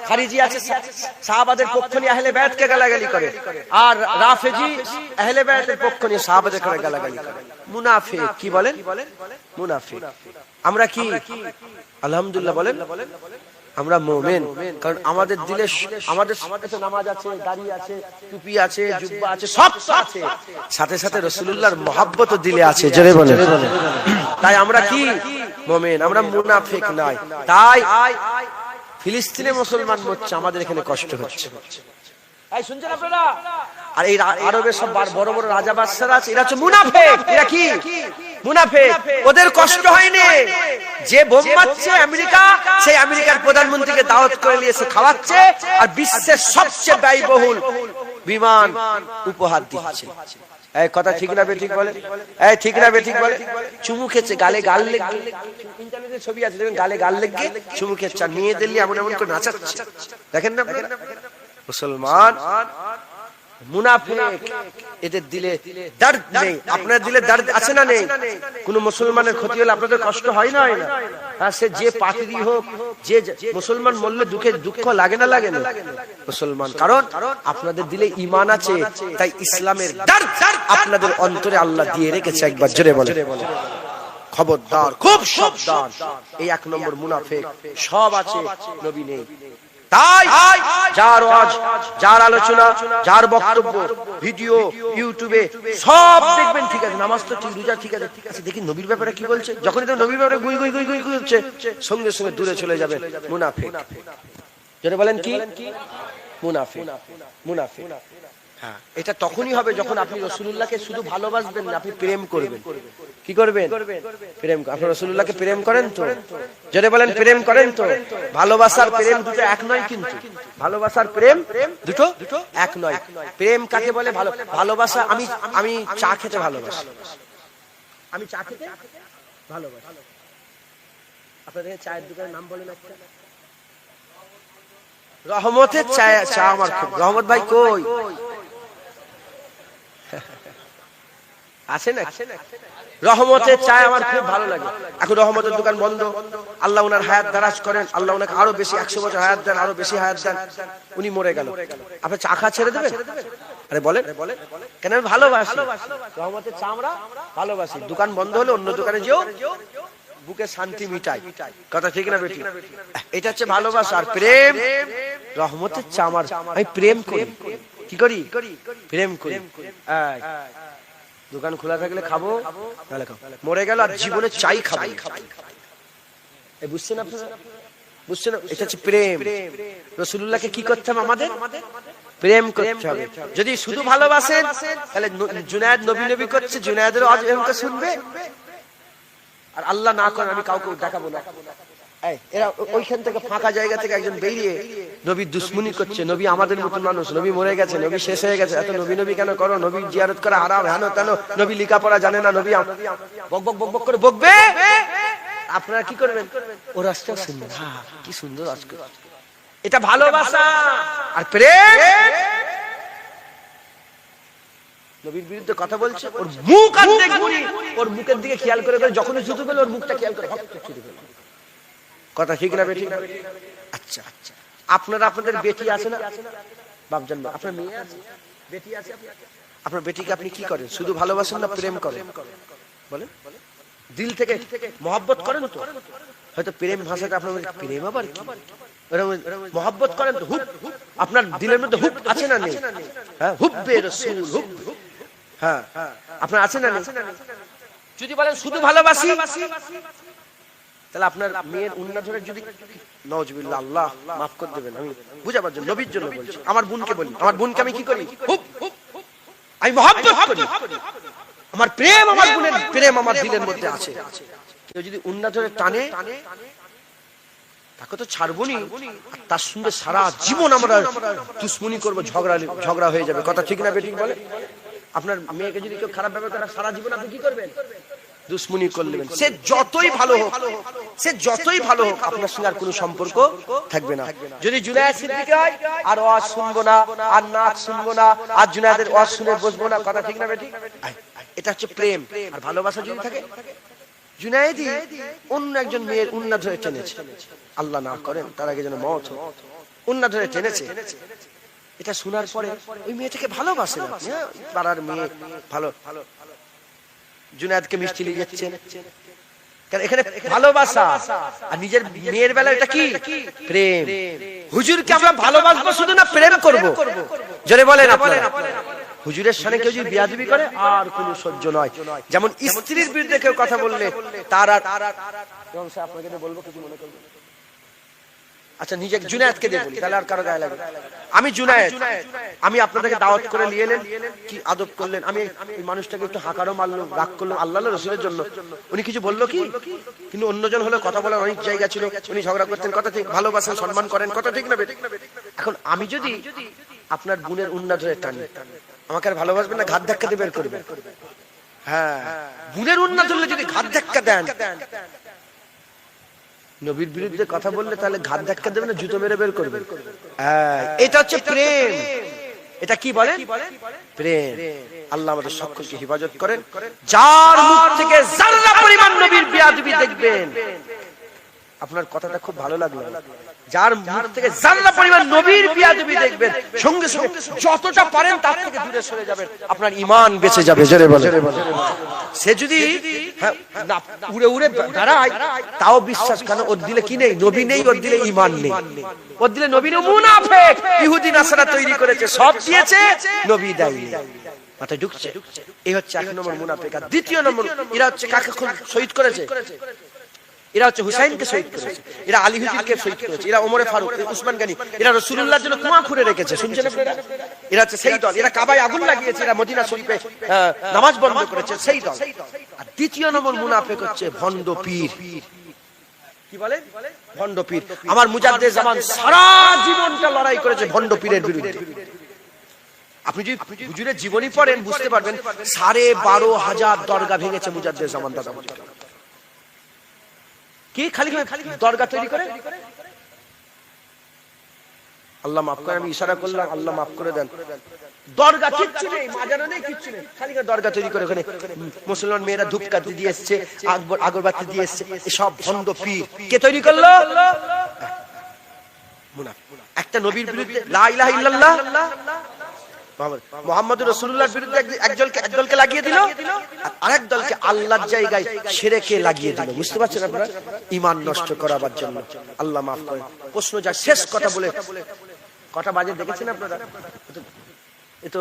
খারিজি আছে, সাহাবাদের পক্ষ নিয়ে আহলে বাইতকে গালাগালি করে, আর রাফেজি আহলে বাইতের পক্ষ নিয়ে সাহাবাদের করে গালাগালি করে। মুনাফিক। কি বলেন? মুনাফিক। আমরা কি? আলহামদুলিল্লাহ বলেন, আমরা মুমিন, কারণ আমাদের দিলে আমাদের সাথে নামাজ আছে, দাড়ি আছে, টুপি আছে, জুব্বা আছে, সব আছে, সাথে সাথে রাসূলুল্লাহর মহব্বত দিলে আছে। জোরে বলেন। তাই আমরা কি? মুমিন, আমরা মুনাফিক নয়। তাই ফিলিস্তিনে মুসলমান হচ্ছে, আমাদের এখানে কষ্ট হচ্ছে। এই শুনছেন আপনারা? আর এই আরবের সব বড় বড় রাজা বাদশারা আছে, এরা হচ্ছে মুনাফিক। এরা কি? মুনাফিক। ওদের কষ্ট হয়নি, যে বোম মারছে আমেরিকা, সেই আমেরিকার প্রধানমন্ত্রীকে দাওয়াত করে নিয়ে এসে খাওয়াচ্ছে আর বিশ্বের সবচেয়ে ব্যয়বহুল বিমান উপহার দিচ্ছে। এই কথা ঠিক না বেঠিক বলে? এই ঠিক না বেঠিক বলে? চুমু খেচ্ছে, গালে গাল লেগে, ইন্টারনেটে ছবি আছে দেখবেন, গালে গাল লেগে চুমু খেচ্ছে, আর নিয়ে দিল্লি এমন এমন করে নাচাচ্ছে, দেখেন না? মুসলমান মুনাফিক, এদের দিলে দর্দ নেই। আপনার দিলে দর্দ আছে না নেই? কোন মুসলমানের ক্ষতি হলে আপনাদের কষ্ট হয় না? হয় না? হ্যাঁ, সে যে পার্টি হোক, যে মুসলমান মরলে দুঃখ লাগে না? লাগে না মুসলমান? কারণ আপনাদের দিলে ঈমান আছে, তাই ইসলামের দর্দ আপনাদের অন্তরে আল্লাহ দিয়ে রেখেছে। একবার জোরে বলে খবরদার, খুব সাবধান। এই 1 নম্বর মুনাফিক। সব আছে, নবী নেই। তাই যার ওয়াজ, যার আলোচনা, যার বক্তব্য, ভিডিও ইউটিউবে সব দেখবেন, ঠিক আছে, নামাজ তো ঠিক, রোজা ঠিক আছে, ঠিক আছে, দেখি নবীর ব্যাপারে কি বলছে। যখনই তো নবীর ব্যাপারে গুই গুই গুই গুই করছে, সঙ্গে সঙ্গে দূরে চলে যাবে। মুনাফিক। যারা বলেন কি মুনাফিক, মুনাফিক। হ্যাঁ, এটা তখনই হবে যখন আপনি রাসূলুল্লাহকে শুধু ভালোবাসবেন না, আপনি প্রেম করবেন। কি করবেন? প্রেম। আপনি রাসূলুল্লাহকে প্রেম করেন তো? যারা বলেন প্রেম করেন তো? ভালোবাসার প্রেম দুটো এক নয়, কিন্তু ভালোবাসার প্রেম দুটো এক নয়। প্রেম কাকে বলে? ভালোবাসা। আমি চা খেতে ভালোবাসি, আমি চা খেতে ভালোবাসি। আপনাদের চায়ের দোকানের নাম বলেন একটা। রহমতের চা আমার খুব। রহমত ভাই কই আছে না? রহমতের চা আমার খুব ভালো লাগে। এখন রহমতের দোকান বন্ধ। আল্লাহ ওনার হায়াত দারাজ করেন, আল্লাহ ওনাকে আরো বেশি 100 বছর হায়াত দেন, আরো বেশি হায়াত দেন। উনি মরে গেল, আপনি চা খা ছেড়ে দেবেন? আরে বলেন কেন? আমি ভালোবাসি রহমতের চা, আমরা ভালোবাসি। দোকান বন্ধ হলে অন্য দোকানে যেও, বুকে শান্তি মিটাই। কথা ঠিক না বেটি? এটা হচ্ছে ভালোবাসা। আর প্রেম, রহমতের চা আমার, আমি প্রেম করি। কি করি? প্রেম করি। দোকান খোলা থাকলে খাবো, তাহলে খাবো। মরে গেল আর জীবনে চাই খাবো। বুঝছেন আপনারা? বুঝছেন? এটা হচ্ছে প্রেম। রাসূলুল্লাহকে কি করতে হবে? আমাদের প্রেম করতে হবে। যদি শুধু ভালোবাসেন, তাহলে জুনায়েদ নবী নবী করছে, জুনায়েদের আজ এমনটা শুনবে। আর আল্লাহ না করেন, আমি কাউকে দেখাবো না। এরা ওইখান থেকে ফাঁকা জায়গা থেকে একজন বেরিয়ে নবী দুশ্মনী করছে। নবী আমাদের মতন মানুষ, নবী মরে গেছে, নবী শেষ হয়ে গেছে, এত নবী নবী কেন করো? নবী জিয়ারত করা হারাম, হেন তেন, নবী লেখাপড়া জানে না, নবী বক বক বক বক করে বকবে। আপনারা কি করবেন? ও রাস্তা শুনবেন, হ্যাঁ কি সুন্দর আজকে। এটা ভালোবাসা। আর প্রেম, নবীর বিরুদ্ধে কথা বলছে, ওর মুখ আর দেখবি, ওর মুখের দিকে খেয়াল করে করে, যখনই জুতো পেলে ওর মুখটা খেয়াল করে কথা ঠিক না বেটি? আচ্ছা আচ্ছা, আপনারা আপনাদের বেটি আছে না বাপজান? আপনার মেয়ে আছে, বেটি আছে, আপনার বেটিকে আপনি কি করেন? শুধু ভালোবাসেন না প্রেম করেন? বলেন, দিল থেকে মহব্বত করেন তো? হয়তো প্রেম ভাষাটা আপনার প্রেম, আবার কি মহব্বত করেন তো? হুব আপনার দিলের মধ্যে হুব আছে না নেই? হ্যাঁ, হুব্বে রাসূল, হুব। হ্যাঁ, আপনার আছে না নেই? যদি বলেন শুধু ভালোবাসি, তাহলে আপনার মেয়ের উন্নতরে যদি নাউজুবিল্লাহ, আল্লাহ মাফ করে দেবেন, আমি বুঝাবার জন্য, নবীর জন্য বলছি। আমার বোনকে বলি, আমার বোনকে আমি কি করি? হুব, আমি মহব্বত করি। আমার প্রেম, আমার বোনের প্রেম আমার দিলের মধ্যে আছে। কেউ যদি উন্নতরে টানে, তাকে তো ছাড়বো নি, তার সঙ্গে সারা জীবন আমরা দুশ্মনী করবো, ঝগড়া হয়ে যাবে। কথা ঠিক না বেঠিক বলে? আপনার মেয়েকে যদি কেউ খারাপ ব্যবহার করে, সারা জীবন আপনি কি করবেন? দুশ্মনী করলেন। সে যতই ভালো হোক, সে যতই ভালো হোক, আপনার সঙ্গে আর কোনো সম্পর্ক থাকবে না। যদি জুনায়েদ সিদ্দিকী হয়, আর ওয়াজ শুনবো না, আর নাচ শুনবো না, আর জুনায়েদের ওয়াজ শুনে বসবো না। কথা ঠিক না বেঠিক? এটা হচ্ছে প্রেম। আর ভালোবাসা যদি থাকে, জুনায়েদি অন্য একজন মেয়ের উন্না ধরে টেনেছে, আল্লাহ না করেন তার আগে যেন মওত হোক, উন্না ধরে টেনেছে, এটা শোনার পরে ওই মেয়েটাকে ভালোবাসে না, পাড়ার মেয়ে, ভালো জুনায়েদকে মিষ্টি নিয়ে যাচ্ছেন, কারণ এখানে ভালোবাসা। আর নিজের মেয়ের বেলা এটা কি? প্রেম। হুজুরকে আমরা ভালোবাসবো শুধু না, প্রেম করবো। জোরে বলেন আপনারা। হুজুরের সামনে কেউ যদি বেয়াদবি করে, আর কোনো সহ্য নয়। যেমন স্ত্রীর বিরুদ্ধে কেউ কথা বললে, তার আর আপনাকে বলবো, কিছু মনে করবেন, আচ্ছা নিজে জুনায়েদকে দিয়ে বলি, তাহলে আর কারো গায়ে লাগে। আমি জুনায়েদ, আমি আপনাদেরকে দাওয়াত করে নিয়ে এলেন, কি আদব করলেন, আমি এই মানুষটাকে একটু হাঁকারও মারলাম, রাগ করলাম আল্লাহ রসুলের জন্য, উনি কিছু বললো কি? কিন্তু অন্যজন হলে কথা বলার অনেক জায়গা ছিল, উনি ঝগড়া করতেন, কথা ঠিক, ভালোবাসেন, সম্মান করেন, কথা ঠিক না? এখন আমি যদি আপনার বোনের উন্না ধরে টানি, আমাকে আর ভালোবাসবেন না, ঘাত ধাক্কা দিয়ে বের করবেন? হ্যাঁ, বোনের উন্না ধরলে যদি ঘাত ধাক্কা দেন, নবীর বিরুদ্ধে কথা বললে তাহলে ঘাত ধাক্কা দেবে না, জুতো মেরে বের করবে। এটা হচ্ছে প্রেম। এটা কি বলে? প্রেম। আল্লাহ আমাদের সকলকে হেফাজত করেন। যার মুখ থেকে যারা পরিমাণ নবীর বেয়াদবি দেখবেন, আপনার কথাটা খুব ভালো লাগলো, যার মুখ থেকে যারা পরিমাণ নবীর বেয়াদবি দেখবেন, সঙ্গে সঙ্গে যতটা পারেন তার থেকে দূরে সরে যাবেন, আপনার ঈমান বেঁচে যাবে। জোরে বলেন। সে যদি উড়ে উড়ে দাঁড়ায় তাও বিশ্বাস, কেন? ওর দিলে কি নেই? নবী নেই, ওর দিলে ঈমান নেই। ওর দিলে নবী নেই, মুনাফিক, ইহুদি নাসারা তৈরি করেছে, সব দিয়েছে, নবী দেয়নি। মাথায় ঢুকছে? এই হচ্ছে এক নম্বর মুনাফিক। আর দ্বিতীয় নম্বর, এরা হচ্ছে কাকে শহীদ করেছে? এরা হচ্ছে হুসাইনকে শহীদ করেছে, এরা আলী হুজুরকে শহীদ করেছে, এরা ওমরে ফারুক, উসমান গনি, এরা রাসূলুল্লাহর জন্য কুয়া খুঁড়ে রেখেছে। শুনছেন আপনারা? এরা হচ্ছে সেই দল। এরা কাবায় আগুন লাগিয়েছে, এরা মদিনা শরীফে নামাজ বন্ধ করেছে, সেই দল। আর দ্বিতীয় নম্বর মুনাফিক হচ্ছে ভণ্ড পীর। কি বলে? ভণ্ড পীর। আমার মুজাদ্দেদ জামান সারা জীবনটা লড়াই করেছে ভণ্ড পীরের বিরুদ্ধে। আপনি যদি হুজুরের জীবনী পড়েন বুঝতে পারবেন, 12,500 দরগা ভেঙেছে মুজাদ্দেদ জামান দাদা। কি খালি দরগা তৈরি করে? আল্লাহ মাফ করে, আমি ইশারা করলাম, আল্লাহ মাফ করে দেন। দরগা কিচ্ছু নেই, মাজারও নেই, কিচ্ছু নেই, খালি দরগা তৈরি করে ওখানে মুসলমান মেয়েরা ধূপকাঠি দিয়ে এসছে, আগরবাতি দিয়ে এসছে, সব ভণ্ড পীর। কে তৈরি করলো? মুনাফিক। একটা নবীর বিরুদ্ধে লা ইলাহা ইল্লাল্লাহ মুহাম্মদুর রাসূলুল্লাহর বিরুদ্ধে একদলকে লাগিয়ে দিল, আর আরেক দলকে আল্লাহর জায়গায় শিরকে লাগিয়ে দিল। বুঝতে পারছেন আপনারা? ঈমান নষ্ট করার জন্য। আল্লাহ মাফ করেন। প্রশ্ন যা শেষ কথা বলে, কটা বাজে দেখেছেন আপনারা? এ তো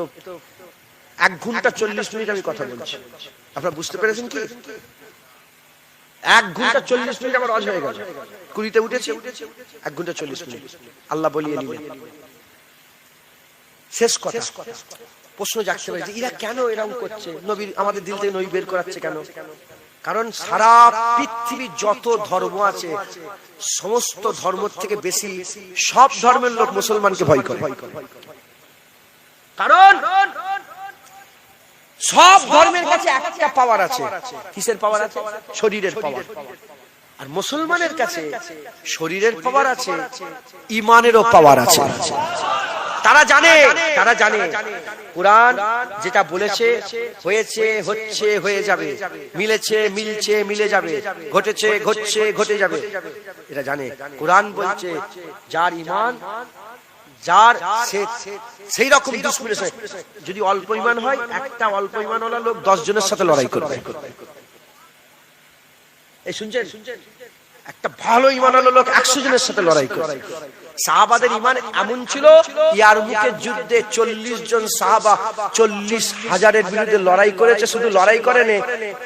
1 ঘন্টা 40 মিনিট আমি কথা বলছি। আপনারা বুঝতে পেরেছেন কি? 1 ঘন্টা 40 মিনিট আমার অজ হয়ে গেল। 20-তে উঠেছি, 1 ঘন্টা 40 মিনিট আল্লাহ বলিয়ে নিলেন। শেষ কথা, প্রশ্ন জাগতে পারে যে এরা কেন এরকম করছে? নবী, আমাদের দিল থেকে নবী বের করাচ্ছে কেন? কারণ সারা পৃথিবীর যত ধর্ম আছে, সমস্ত ধর্ম থেকে বেশি সব ধর্মের লোক মুসলমানকে ভয় করে। কারণ সব ধর্মের কাছে একটা পাওয়ার আছে। কিসের পাওয়ার আছে? শরীরের পাওয়ার। আর মুসলমানের কাছে শরীরের পাওয়ার আছে, ঈমানেরও পাওয়ার আছে। তারা জানে কুরআন যেটা বলেছে হয়েছে, হচ্ছে, হয়ে যাবে, মিলেছে, মিলছে, মিলে যাবে, ঘটেছে, ঘটছে, ঘটে যাবে। এটা জানে। কুরআন বলছে যার ঈমান, যার সেই রকম দুশমনের সাথে, যদি অল্প ঈমান হয়, একটা অল্প ঈমানওয়ালা লোক 10 জনের সাথে লড়াই করবে। এই শুনছেন? একটা ভালো ঈমানওয়ালা লোক 100 জনের সাথে লড়াই করবে। সাহাবাদের ঈমান এমন ছিল, ইয়ারমুকের যুদ্ধে 40 জন সাহাবা 40,000-এর বিরুদ্ধে লড়াই করেছে। শুধু লড়াই করেনি,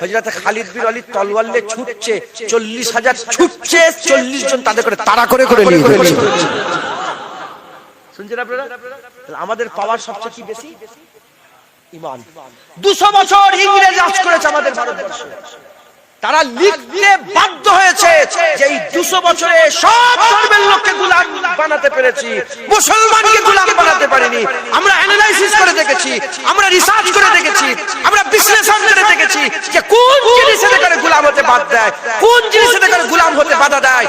হযরত খালিদ বিন ওয়ালিদ তলোয়ার নিয়ে ছুটছে, 40,000 ছুটছে, 40 জন তাদের করে তাড়া করে নিয়ে গেছে। শুনছেন আপনারা? আমাদের পাওয়ার সবচেয়ে কি বেশি? ঈমান। 200 বছর ইংরেজ রাজ করেছে আমাদের ভারতবর্ষে। তারা লিখতে বাধ্য হয়েছে যে এই 200 বছরে সব ধর্মের লোককে গোলাম বানাতে পেরেছি, মুসলমানকে গোলাম বানাতে পারিনি। আমরা অ্যানালাইসিস করে দেখেছি, আমরা রিসার্চ করে দেখেছি, আমরা বিশ্লেষণ করে দেখেছি যে কোন জিনিসে করে গোলাম হতে বাধ্য দেয়, কোন জিনিসে করে গোলাম হতে বাধা দেয়।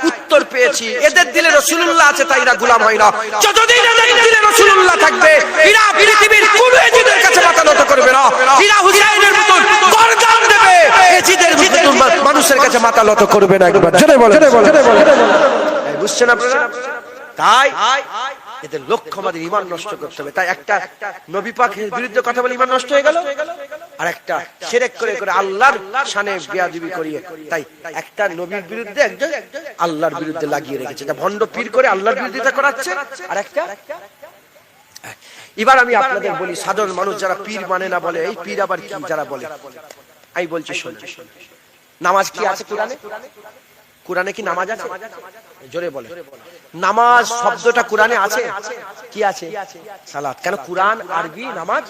উত্তর পেয়েছি, এদের দিলে রাসূলুল্লাহ আছে তাই এরা গোলাম হয় না। যতদিন এদের দিলে রাসূলুল্লাহ থাকবে, এরা পৃথিবীর কোন এজিদের কাছে মাথা নত করবে না। এরা হুসাইনের মতন গর্দান দেবে, এজিদের মানুষের কাছে মাথা নত করবে না। একবার জোরে বলেন। বুঝছেন আপনারা? তাই এদের লক্ষ্য আমাদের ঈমান নষ্ট করতে হবে। তাই একটা নবী পাকের বিরুদ্ধে কথা বলে ঈমান নষ্ট হয়ে গেল, আর একটা শিরক করে আল্লাহর শানে বেয়াদবি করিয়ে, তাই একটা নবীর বিরুদ্ধে একজন আল্লাহর বিরুদ্ধে লাগিয়ে রেখেছে। এটা ভণ্ড পীর করে আল্লাহর বিরুদ্ধে করাচ্ছে, আর একটা। এবার আমি আপনাদের বলি, সাধারণ মানুষ যারা পীর মানে না বলে, এই পীর আবার কি যারা বলে, আমি বলছি শোনো। নামাজ কি আছে কোরআনে? কোরআনে কি নামাজ আছে? জোরে বলে। নামাজ শব্দটা কোরআনে আছে? কি আছে? সালাত। কেন? কোরআন আরবি, নামাজ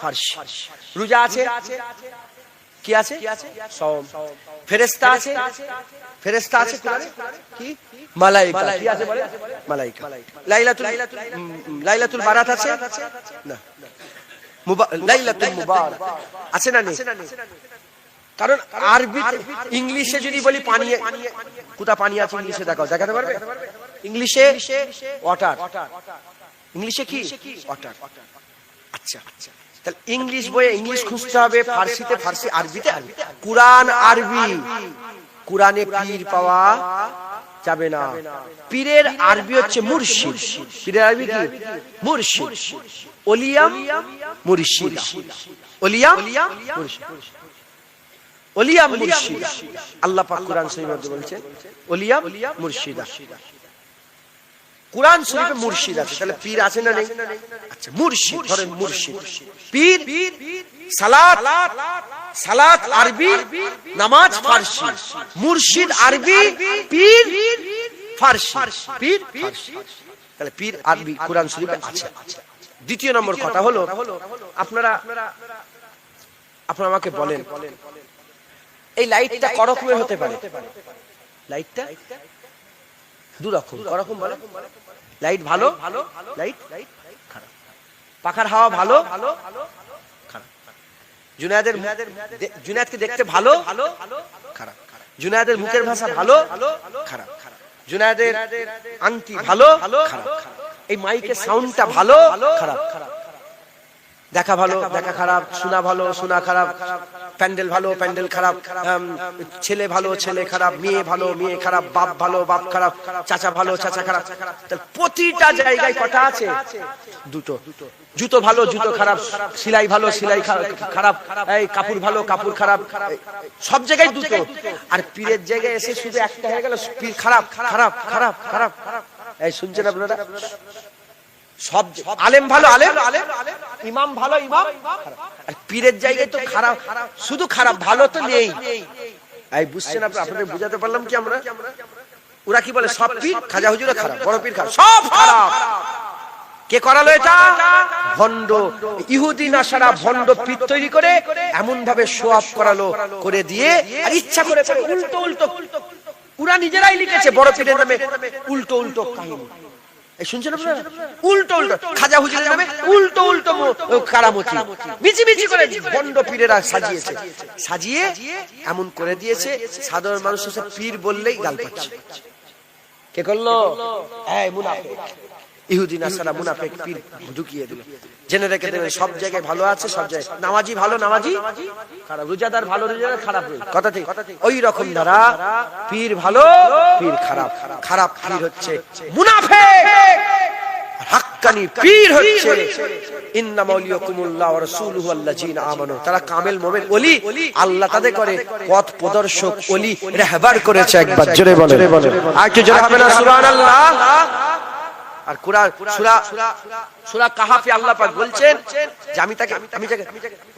ফারসি। রোজা আছে? কি আছে? সওম। ফেরেশতা আছে? ফেরেশতা আছে কোরআনে? কি? মালায়েকা। কি আছে বলে? মালায়েকা। লাইলাতুল বারাত আছে? না। লাইলাতুল মুবারাক আছে না নেই? কারণ আরবি, ইংলিশে যদি বলি পানি, কোথা পানি আছে ইংলিশে দেখাও, দেখাতে পারবে? ইংলিশে ওয়াটার। ইংলিশে কি? ওয়াটার। আচ্ছা, তাহলে ইংলিশ বইয়ে ইংলিশ খুঁজতে হবে, ফার্সিতে ফার্সি, আরবিতে আরবি। কোরআন আরবি, কোরআনে পীর পাওয়া যাবে না। পীরের আরবি হচ্ছে মুর্শিদ। পীরের আরবি কি? মুর্শিদ। ওলিয়াম মুর্শিদ। ওলিয়াম মুর্শিদ। ওলিয়াম মুর্শিদ। আল্লাহ পাক কোরআন শরীফে বলছেন ওলিয়াম মুর্শিদা। কোরআন শরীফে মুর্শিদ আছে, তাহলে পীর আছে না নেই? আচ্ছা, মুর্শিদ ধরেন, মুর্শিদ। পীর সালাত, সালাত আরবি, নামাজ ফারসি। মুর্শিদ আরবি, পীর ফারসি। পীর ফারসি, তাহলে পীর আরবি কোরআন শরীফে আছে। দ্বিতীয় নম্বর কথা হলো, আপনারা আমাকে বলেন এই লাইটটা করকমের হতে পারে? লাইটটা দু রকম। করকম বলে লাইট ভালো, লাইট খারাপ। পাখার হাওয়া ভালো, খারাপ। জুনায়েদকে দেখতে ভালো, খারাপ। জুনায়েদের মুখের ভাষা ভালো, খারাপ। জুনায়েদের আংটি ভালো, খারাপ। এই মাইকের সাউন্ডটা ভালো, খারাপ। দেখা ভালো, দেখা খারাপ। শোনা ভালো, শোনা খারাপ। প্যান্ডেল ভালো, প্যান্ডেল খারাপ। ছেলে ভালো, ছেলে খারাপ। মেয়ে ভালো, মেয়ে খারাপ। বাপ ভালো, বাপ খারাপ। চাচা ভালো, চাচা খারাপ। প্রতিটা জায়গায় কটা আছে? দুটো। জুতো ভালো, জুতো খারাপ। সেলাই ভালো, সেলাই খারাপ। এই কাপড় ভালো, কাপড় খারাপ। সব জায়গায় দুটো। আর পীরের জায়গায় এসে শুধু একটা হয়ে গেল, পীর খারাপ, খারাপ, খারাপ, খারাপ। এই শুনছেন আপনারা? সব আলেম ভালো, আলেম। ইমাম ভালো, ইমাম। আর পীরের জায়গায় তো খারাপ, শুধু খারাপ, ভালো তো নেই। এই বুঝছেন আপনারা? আপনাদের বুঝাতে পারলাম কি আমরা? ওরা কি বলে? সব পীর, খাজা হুজুরও খারাপ, বড় পীর খারাপ, সব খারাপ। কে করালো এটা? ভণ্ড ইহুদি নাসারা ভণ্ড পীর তৈরি করে এমন ভাবে শো অফ করালো, করে দিয়ে আর ইচ্ছা করে উল্টো উল্টো। ওরা নিজেরাই লিখেছে বড় পীরের নামে উল্টো উল্টো কাহিনী। শুনছেন আপনারা? উল্টো উল্টো খাজা হুজুরের নামে উল্টো উল্টো কারামতি মিছি মিছি করে ভণ্ড পীরেরা সাজিয়েছে। সাজিয়ে এমন করে দিয়েছে সাধারণ মানুষ এসে পীর বললেই গাল পাচ্ছে। কে করলো? এই মুনাফিক, ইহুদি নাসারা মুনাফিক পীর ঢুকিয়ে দিল। জেনে রেখে দেবেন, সব জায়গায় ভালো আছে, সব জায়গায়। নামাজি ভালো, নামাজি খারাপ। রোজাদার ভালো, রোজাদার খারাপ। কথা ঠিক। ওই রকম দ্বারা পীর ভালো, পীর খারাপ। খারাপ পীর হচ্ছে মুনাফিক, হাক্কানি পীর হচ্ছে ইন্নামা ওয়ালিয়াকুমুল্লাহ ওয়া রাসূলুহু আল্লাযীনা আমানু। তারা কামেল মুমিন ওলি, আল্লাহ তাদের করে পথ প্রদর্শক ওলি রাহবার করেছে। একবার জোরে বলেন, আর কি জোরে হবে না? সুবহানাল্লাহ। আর কোরআন সূরা কাহাফে আল্লাহ পাক বলছেন যে আমি তাকে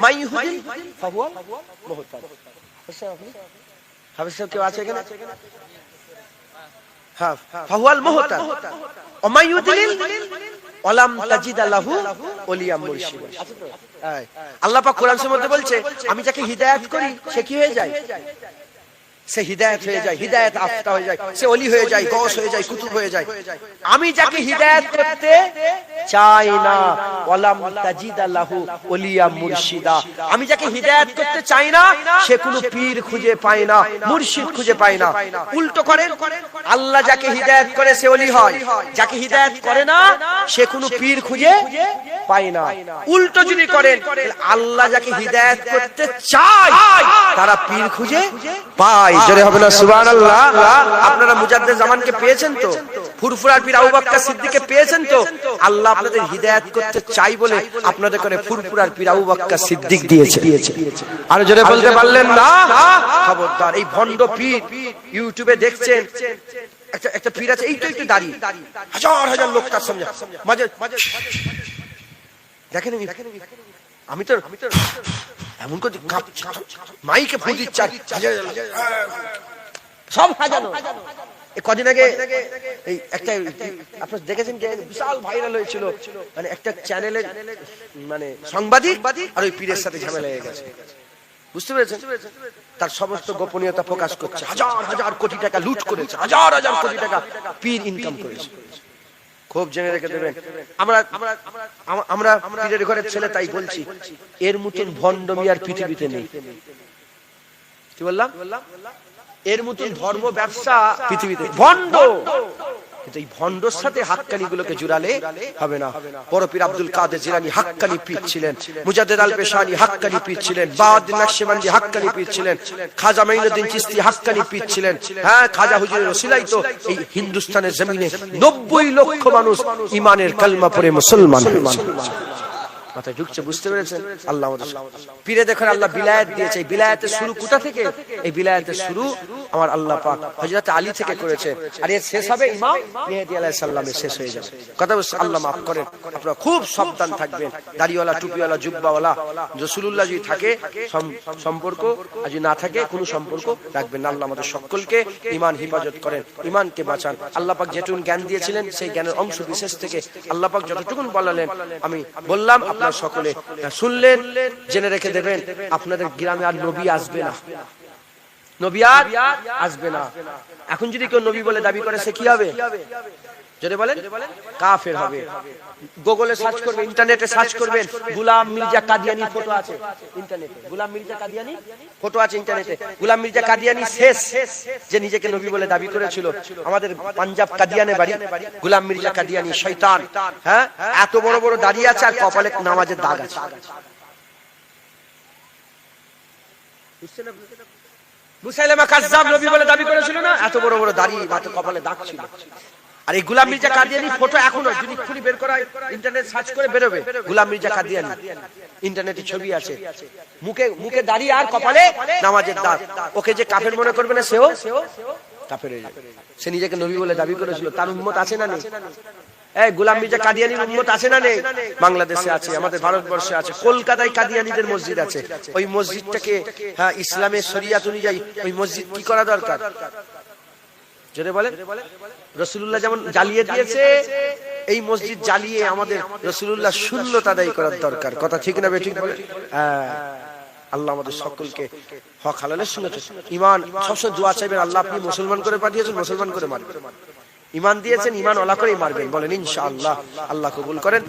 মাইহুদিন ফাহুয়া মুহতাদ। হাফেজ সাহেব কেউ আছে এখানে? হ্যাঁ, ফাহুয়াল মুহতাদ ওয়া মাইয়ুদিল ওয়ালাম তাজিদ লাহু ওলিয়াম মুরশিদ। আল্লাহ পাক কোরআনের মধ্যে বলছে আমি যাকে হিদায়াত করি সে কি হয়ে যায়? সে হিদায়াত হয়ে যায়, হিদায়াত আফতা হয়ে যায়, সে ওলি হয়ে যায়, গৌস হয়ে যায়, কুতুব হয়ে যায়। আমি যাকে হিদায়াত করতে চাই না, ওয়ালাম তাজিদ লাহু ওলিয়া মুরশিদা, আমি যাকে হিদায়াত করতে চাই না সে কোনো পীর খুঁজে পায় না, মুর্শিদ খুঁজে পায় না। উল্টো করেন, আল্লাহ যাকে হিদায়াত করে সে ওলি হয়, যাকে হিদায়াত করে না সে কোনো পীর খুঁজে পায় না। উল্টো যদি করেন, আল্লাহ যাকে হিদায়াত করতে চায় তারা পীর খুঁজে পায়। জোরে হবে না সুবহানাল্লাহ। আপনারা মুজাদ্দেদ জামানকে পেয়েছেন তো, ফুরফুরার পীর আবু বকর সিদ্দিককে পেয়েছেন তো। আল্লাহ আপনাদের হিদায়াত করতে চাই বলে আপনাদের করে ফুরফুরার পীর আবু বকর সিদ্দিক দিয়েছে। আর জোরে বলতে পারলেন না? খবরদার, এই ভণ্ড পীর ইউটিউবে দেখছেন একটা পীর আছে, এইটা একটু দাঁড়িয়ে হাজার হাজার লোক তার সামনে মাঝে দেখেন। আমি তো এমন করে মাইকে ফু দিচ্ছে, সব সাজানো। কদিন আগে এই একটা আপনারা দেখেছেন যে বিশাল ভাইরাল হয়েছিল, মানে একটা চ্যানেলে মানে সাংবাদিক আর ওই পীরের সাথে ঝামেলা হয়ে গেছে, বুঝতে পেরেছেন? তার সমস্ত গোপনীয়তা প্রকাশ করছে, হাজার হাজার কোটি টাকা লুট করেছে, হাজার হাজার কোটি টাকা পীর ইনকাম করেছে। খুব জেনে রেখে দেবেন, আমরা পীরের ঘরের ছেলে, তাই বলছি এর মতন ভণ্ড মিয়ার পৃথিবীতে নেই। কি বললাম? এর মতন ধর্ম ব্যবসা পৃথিবীতে ভণ্ড, কিন্তু এই ভণ্ডর সাথে হাক্কানি গুলোকে জুড়ালে হবে না। বড় পীর আব্দুল কাদের জিলানী হাক্কানি পীর ছিলেন, মুজাদ্দেদ আল পেশানি হাক্কানি পীর ছিলেন, বাহাউদ্দিন নকশবন্দি হাক্কানি পীর ছিলেন, খাজা মাইনুদ্দিন চিশতি হাক্কানি পীর ছিলেন। হ্যাঁ, খাজা হুজুরের ওসিলায় তো এই হিন্দুস্তানের জমিনে 90 লক্ষ মানুষ ইমানের কালমা পড়ে মুসলমান হয়েছে। মাথায় ঢুকছে, বুঝতে পেরেছেন? আল্লাহ পীরে দেখেন আল্লাহ বিলায়াত দিয়েছে। এই বিলায়াতের শুরু কোথা থেকে? এই বিলায়াতের শুরু আমার আল্লাহ পাক হযরত আলী থেকে করেছে, আর এর শেষ হবে ইমাম মেহেদী আলাইহিস সালামের শেষ হয়ে যাবে। কথা বলছে, আল্লাহ মাফ করেন। আপনারা খুব সাবধান থাকবেন, দাড়িওয়ালা টুপিওয়ালা জুব্বাওয়ালা রাসূলুল্লাহ যদি থাকে সম্পর্ক, আর যদি না থাকে কোনো সম্পর্ক রাখবেন না। আল্লাহ আমাদের সকলকে ঈমান হেফাজত করেন, ঈমানকে বাঁচান। আল্লাহ পাক যেটুকু জ্ঞান দিয়েছিলেন সেই জ্ঞানের অংশ বিশেষ থেকে আল্লাহ পাক যতটুকু বলালেন আমি বললাম, আপনারা সকলে শুনলেন। জেনে রেখে দেবেন, আপনাদের গ্রামে আর নবী আসবে না, নবী আর আসবে না। এখন যদি কেউ নবী বলে দাবি করে, সে কি হবে? যদি বলেন কাফের হবে। গুগলে সার্চ করবেন, ইন্টারনেটে সার্চ করবেন, গোলাম মির্জা কাদিয়ানি ফটো আছে ইন্টারনেটে, গোলাম মির্জা কাদিয়ানি ফটো আছে ইন্টারনেটে। গোলাম মির্জা কাদিয়ানি শেষ যে নিজেকে নবী বলে দাবি করেছিল, আমাদের পাঞ্জাব কাদিয়ানে বাড়ি। গোলাম মির্জা কাদিয়ানি শয়তান, হ্যাঁ, এত বড় বড় দাঁড়িয়ে আছে আর কপালে নামাজের দাগ আছে। মুসাইলামা কাজ্জাব নবী বলে দাবি করেছিল না, এত বড় বড় দাড়ি, মাথা কপালে দাগ ছিল। আর এই গোলাম মির্জা কাদিয়ানি ফটো এখনো যদি খুঁড়ি বের করা ইন্টারনেট সার্চ করে বেরোবে, গোলাম মির্জা কাদিয়ানি ইন্টারনেটে ছবি আছে, মুখে মুখে দাড়ি আর কপালে নামাজের দাগ। ওকে যে কাফের মনে করবে না, সেও কাফের হয়ে যাবে। সে নিজেকে নবী বলে দাবি করেছিল, তার উম্মত আছে না নেই? এই গোলাম মির্জা কাদিয়ানির উম্মত আছে না নেই? বাংলাদেশে আছে, আমাদের ভারতবর্ষে আছে, কলকাতায় কাদিয়ানিদের মসজিদ আছে। ওই মসজিদটাকে হ্যাঁ ইসলামের শরিয়াত অনুযায়ী ওই মসজিদ কি করা দরকার? যদি বলেন রাসূলুল্লাহ যেমন জ্বালিয়ে দিয়েছে, এই মসজিদ জ্বালিয়ে আমাদের রাসূলুল্লাহ সুন্নাত আদায় করার দরকার। কথা ঠিক না বেঠিক বলে? হ্যাঁ, আল্লাহ আমাদের সকলকে হক হালালের সুন্নাত ঈমান সবসময় দোয়া চাইবেন, আল্লাহ আপনি মুসলমান করে পাঠিয়েছেন, মুসলমান করে মারবেন। ঈমান দিয়েছেন, ঈমান ওয়ালা করেই মারবেন, বলেন ইনশাআল্লাহ। আল্লাহ কবুল করেন।